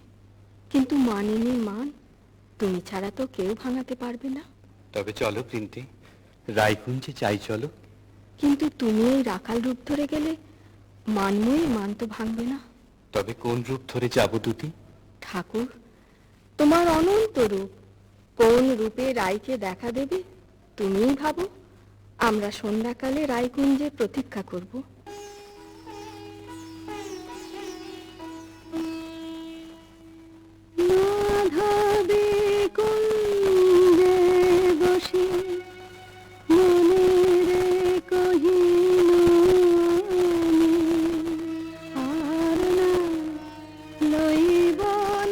কিন্তু মানিনী মান তুমি ছাড়া তো কেউ ভাঙাতে পারবে না। তবে চলো বৃন্দে, রায়কুঞ্জে চাই চলো। কিন্তু তুমি এই রাখাল রূপ ধরে গেলে মানময়ী মান তো ভাঙবে না। তবে কোন রূপ ধরে যাব দুটি? ঠাকুর, তোমার অনন্ত রূপ, কোন রূপে রায়কে দেখা দেবে তুমিই ভাবো। আমরা সন্ধ্যাকালে রায়কুঞ্জে প্রতীক্ষা করব। মাধবী কুঞ্জে বসে মনেরে কহিনু আমি, আর না লইব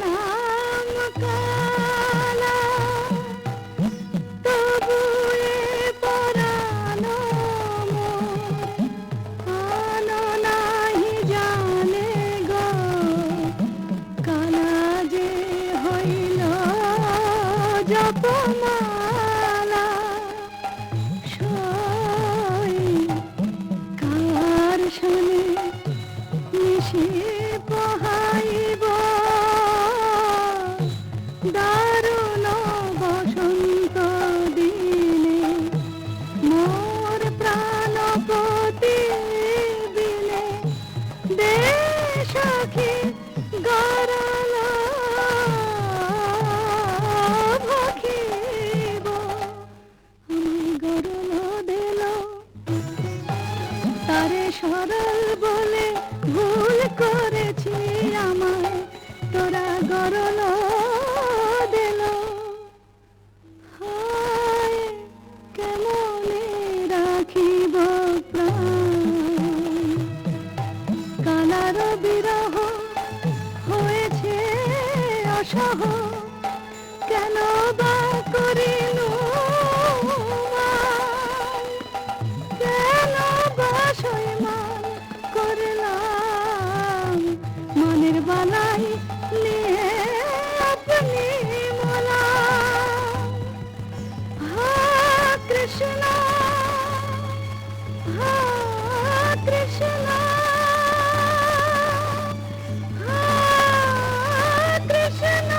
নাম কালা, তবু এ পরাণ মোর আন নাহি জানে গো। কালা যে হইল জপমালা, সই কার শোনে মিশে পহাইব। দারুণ বসন্ত দিনে মোর প্রাণপতি বিনে, দেশকে গরল ভখিব। আমায় গরল দিল, তারে সরল বলে ভুল করেছি আমায় তোরা গরল দিল। হায় কেমনে রাখিব প্রাণ, কালার বিরহ হয়েছে অসহ, কেন বা করিনু মান, কেন বা সইমান করলাম। মনের বালাই নিয়ে আপনি মোলা। হা কৃষ্ণ কৃষ্ণ কৃষ্ণ।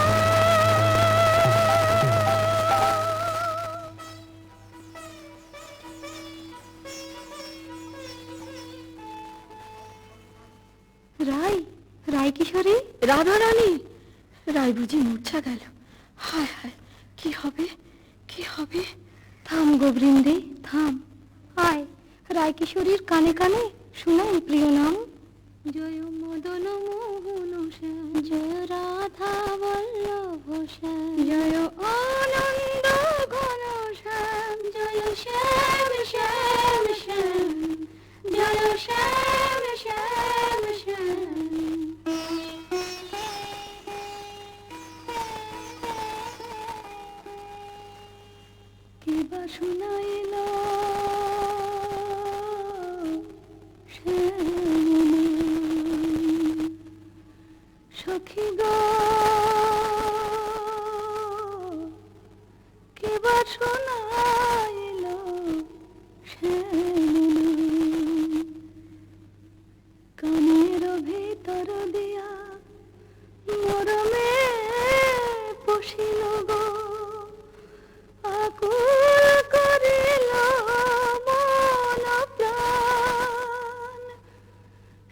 রায়, রায় কিশোরী, রাধা রানী, রায় বুঝি মূর্ছা গেল। হায় হায়, কি হবে, কি হবে? থাম গো বৃন্দে, থাম। আয়, রায় কিশোরীর কানে কানে শোনাই প্রিয় নাম। জয় মদন মোহন শ্যাম, জয় রাধা বল্লভ শ্যাম, জয় আনন্দ ঘন শ্যাম, জয় শ্যাম শ্যাম শ্যাম, জয় শ্যাম শ্যাম শ্যাম। কি বা শোনাইল সখী গো, কি বা শোনাইল কানের ভিতর দিয়া মরমে পশিল গো, আকুল করিল মন প্রাণ।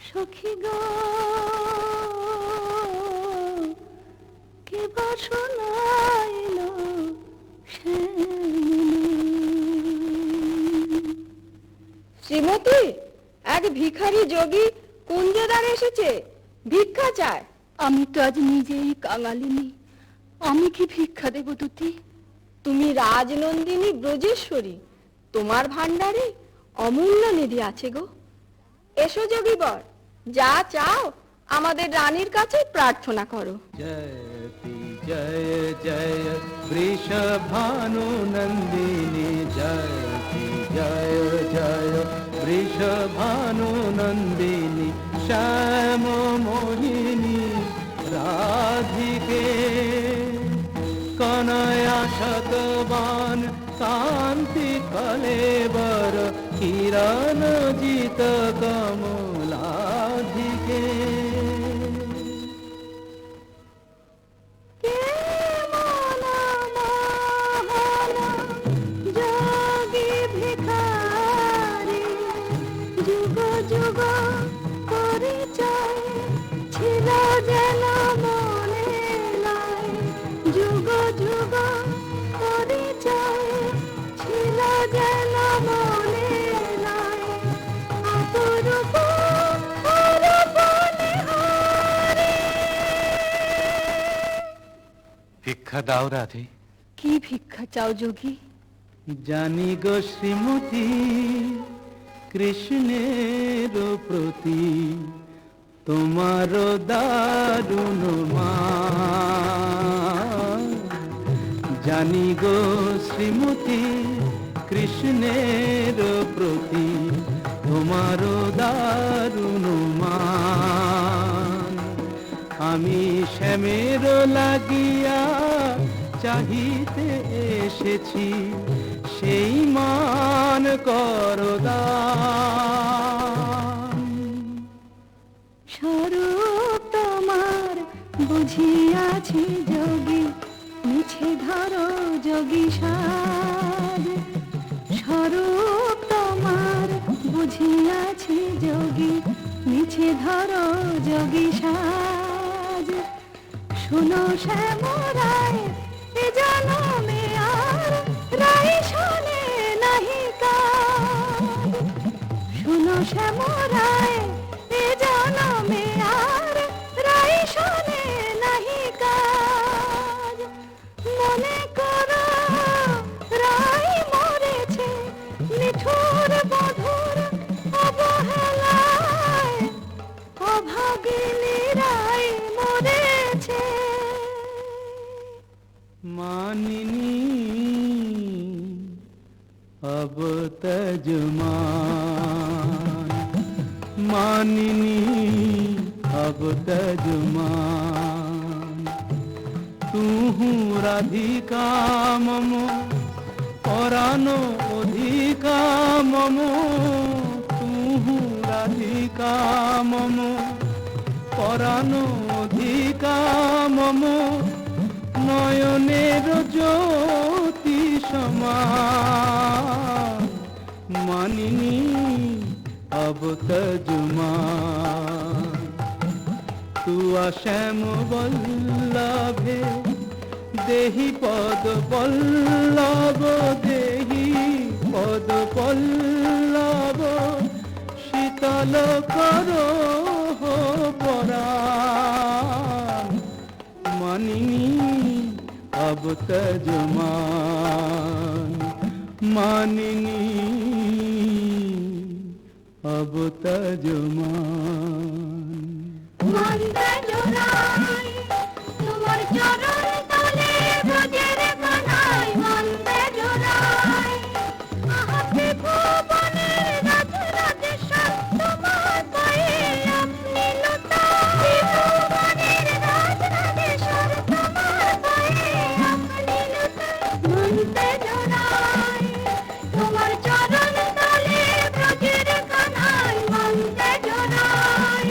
সখী গো, কেবা শোনাইল শ্রীমতী, এক ভিখারি যোগী কুঞ্জদার এসেছে, ভিক্ষা চায়। আমি তো আজ নিজেই কাঙালিনী, আমি কি ভিক্ষা দেব দুতি? তুমি রাজনন্দিনী ব্রজেশ্বরী, তোমার ভান্ডারে অমূল্য নিধি আছে গো। এসো যোগীবর, যা চাও আমাদের রানীর কাছে প্রার্থনা করো। जयति जय जय वृषभानु नन्दिनी, जयति जय जय वृषभानु नन्दिनी, श्याम मोहिनी राधिके कनया शतवान कांति कलेवर, किरण जित कमलाधिके। যোগী ভিখারি যুগ যুগ পরিচয় ছিল যেন মনে নাই, যুগ যুগ পরিচয় ছিল যেন মনে নাই। অপরূপ অরূপ নিহারি। ভিক্ষা দাও রাধে। কি ভিক্ষা চাও যোগী? জানি গো শ্রীমতী, কৃষ্ণের প্রতি তোমার দারুণ মান। জানি গো শ্রীমতী, কৃষ্ণের প্রতি তোমার দারুণ মান। আমি শ্যামের লাগিয়া চাহিতে এসেছি, সেই মান করদান। স্বরূপ তোমার বুঝিয়াছি যোগী, মিছে ধরো যোগী সাজ। স্বরূপ তোমার বুঝিয়াছি যোগী, মিছে ধরো যোগী সাজ। শুনো শ্যামরায়, এ জনমে আর রায় শোনে নাহি কাজ। শুনো শ্যামরায়, এ জনমে আর রায় শোনে নাহি কাজ। মনে করো রায় মরেছে নিঠুর বধুর অবহেলায়, অভাগিনী রায় মরেছে। मानिनी अब तजमान, मानिनी अब तजमान। तू राधिका मम परानो अधिका मम, तू অধিকা মম পরাণ অধিকা মম নয়নের জ্যোতি সমান মানিনী अब तजुमान तू श्याम बल्लभे देहि पद पल्लव देहि पद पल्लव शीतल करो परान मानिनी अब तजुमान मानिनी अब तजुमान মন্দে জোড়াই তোমার চরণ তলে ব্রজের কানাই মন্দে জোড়াই আহাতে ভুবনের রাজ রাজেশ্বর তোমার পায়ে আপনি লুটাই ভুবনের রাজ রাজেশ্বর তোমার পায়ে আপনি লুটাই মন্দে জোড়াই তোমার চরণ তলে ব্রজের কানাই মন্দে জোড়াই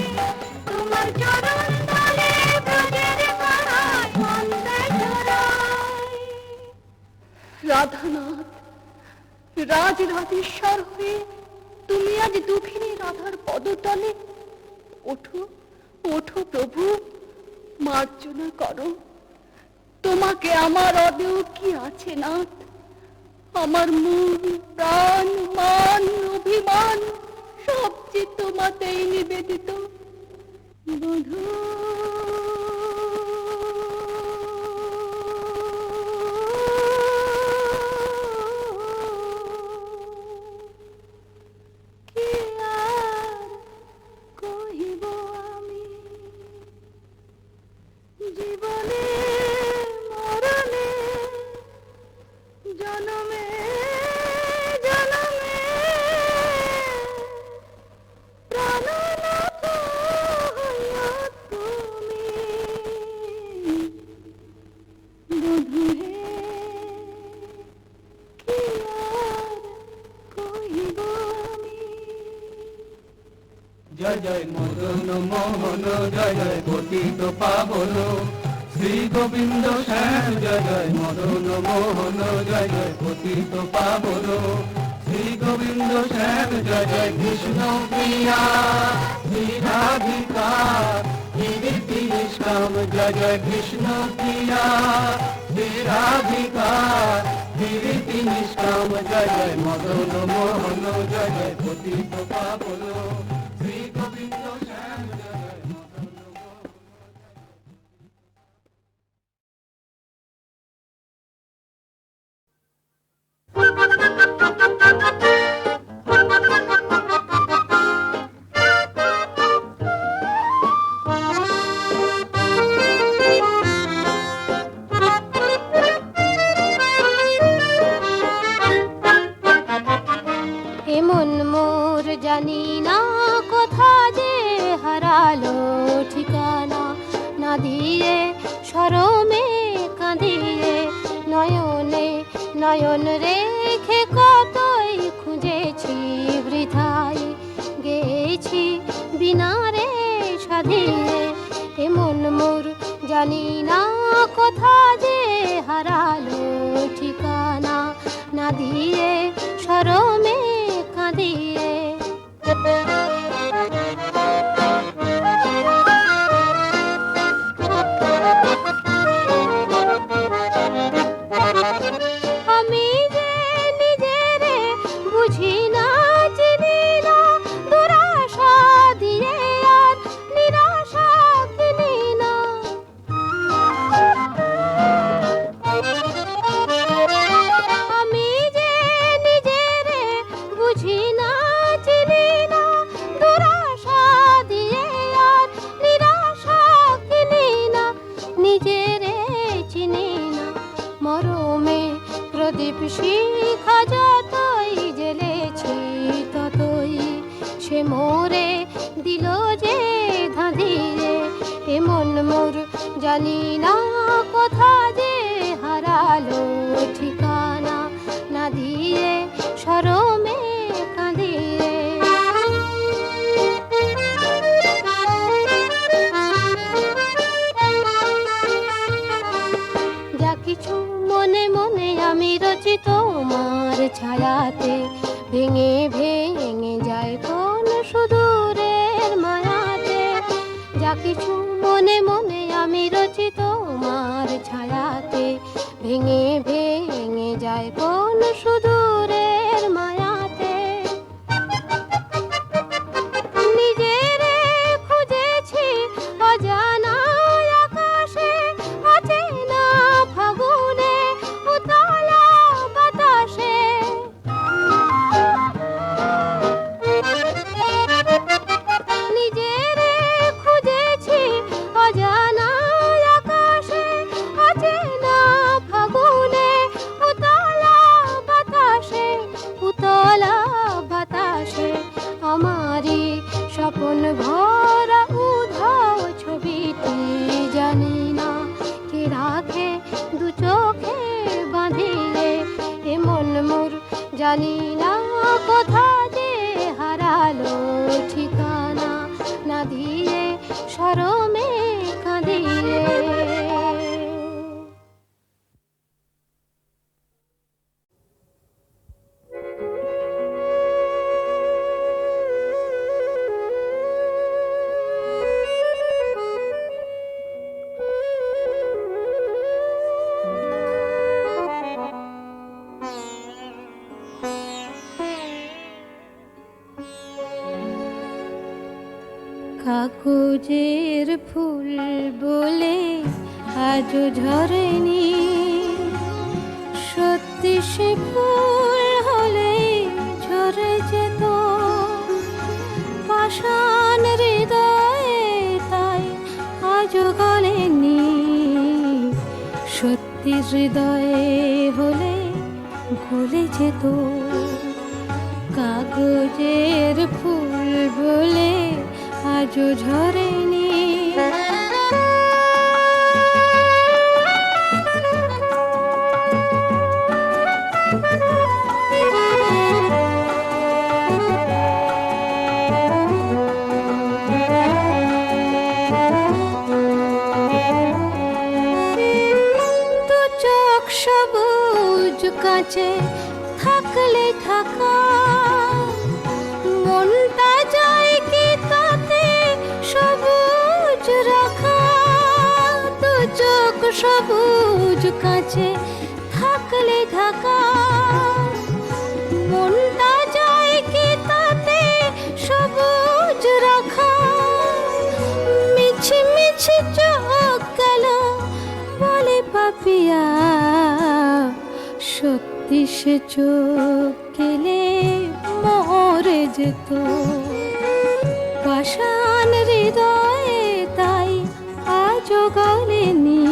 তোমার চরণ তলে ব্রজের কানাই মন্দে জোড়াই। রাধানাথ, রাজরাজেশ্বর হয়ে তুমি আজ দুঃখিনী রাধার পদতলে ওঠো, ওঠো প্রভু, মার্জনা করো। তোমাকে আমার অদেও কি আছে নাথ? আমার মন, প্রাণ, মান, অভিমান সব যে তোমাতেই নিবেদিত। বধূ কি আর কহিব আমি জীবনে মরণে জনমে জনমে প্রাণনাথ হইয়া তুমি বধূ হে কি আর কহিব আমি। जय जय मदन मोहन जय जय पतित पावन श्री गोविंद श्याम जय जय मदन मोहन जय जय पतित पावन श्री गोविंद श्याम जय जय कृष्ण प्रिया श्री राधिका कीर्ति निष्काम जय जय कृष्ण प्रिया श्री राधिका कीर्ति निष्काम जय जय मदन मोहन जय जय पतित पावन श्री गोविंद श्याम जय जय मदन मोहन। এমন মোর জানি না কোথা যে হারালো ঠিকানা না দিয়ে শরমে কাঁদিয়ে নয়নে নয়ন রেখে কতই খুঁজেছি বৃথাই গেছি বিনা রে সাধিয়ে এমন মোর জানি না কোথা যে হারালো ঠিকানা না দিয়ে শরমে কাঁদিয়ে আমি যে নিজেরে বুঝি না চিনি না দুরাশা দিয়ে আর নিরাশা কিনি না আমি যে নিজেরে বুঝি না চিনি না দুরাশা দিয়ে আর নিরাশা কিনি না নিজেরে চিনি না মরমে প্রদীপ শিখা যতই জ্বেলেছি ততই সে মোরে দিল যে ধাঁধিয়ে এমন মোর জানি না কোথা যে হারালো ঠিকানা না দিয়ে শরমে কাঁদিয়ে কিছু মনে মনে আমি রচি তোমার ছায়াতে, ভেঙে ভেঙে যায় কোন সুদূরের মায়াতে। নিজেরে খুঁজেছি অজানা আকাশে, অচেনা ফাগুনে উতলা বাতাসে। নিজেরে খুঁজেছি অজানা আকাশে, অচেনা ফাগুনে উতলা বাতাসে, উতলা বাতাসে। আমারই স্বপ্ন ভরা উধাও ছবিটি জানি না কে রাখে দু চোখে বাঁধিয়ে। এমন মোর জানি না কোথা যে হারালো ঠিকানা, না দিয়ে শরমে কাঁদিয়ে। কাগজের ফুল বলে আজও ঝরেনি, সত্যি সে ফুল হলে ঝরে যেত। পাষাণ হৃদয়ে তাই আজও গলেনি, সত্যি হৃদয়ে হলে গলে যেত। কাগজের ফুল বলে আজও ঝরেনি। দু চোখ সবুজ কাছে থাকলে থাকা, মনটা যায় কি তাতে সবুজ রাখা। দু চোখ সবুজ কাছে থাকলে ঢাকা, মনটা যায় কি তাতে সবুজ রাখা। মিছি মিছি চোখ গেল বলে পাপিয়া, সত্যি সে চোখ গেলে মরে যেত। পাষাণ হৃদয়ে তাই আজও গলেনি,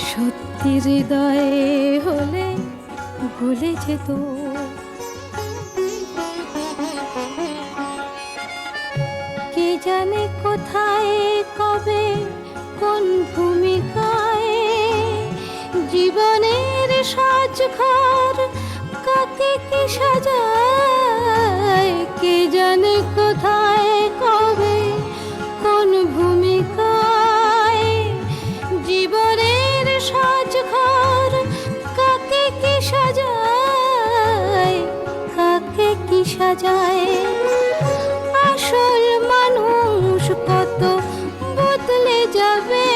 সত্যি হৃদয়ে হলে ভুলে যেত। কে জানে কোথায় কবে কোন ভূমিকায়, জীবনের সাজঘর কাকে কি সাজায়। কে জানে কোথায় কবে কোন ভূমিকায়, জীবনের সাজঘর কাকে কি সাজায়, কাকে কি সাজায়। আসল মানুষ কত বদলে যাবে,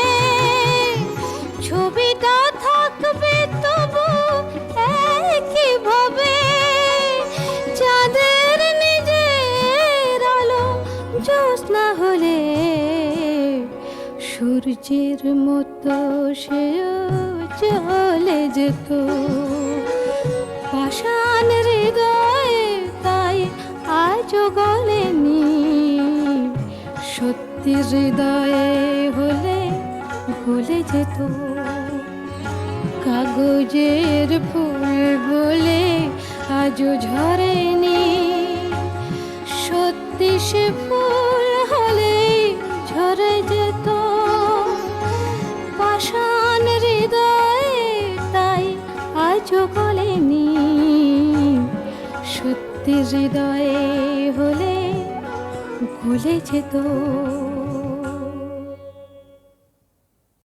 ছবিটা থাকবে তবু একইভাবে। চাঁদের নিজের আলো জ্যোৎস্না হলে সূর্যের মতো সেও চলে যেত। পাষাণ হৃদয়ে তাই আজও গলেনি, সত্যি হৃদয়ে হলে ভুলে যেত। কাগজের ফুল বলে আজও ঝরেনি, সত্যি সে ফুল হলে ঝরে যেত। পাষাণ হৃদয়ে তাই আজও গলেনি, সত্যি হৃদয়ে হলে ভুলে যেত।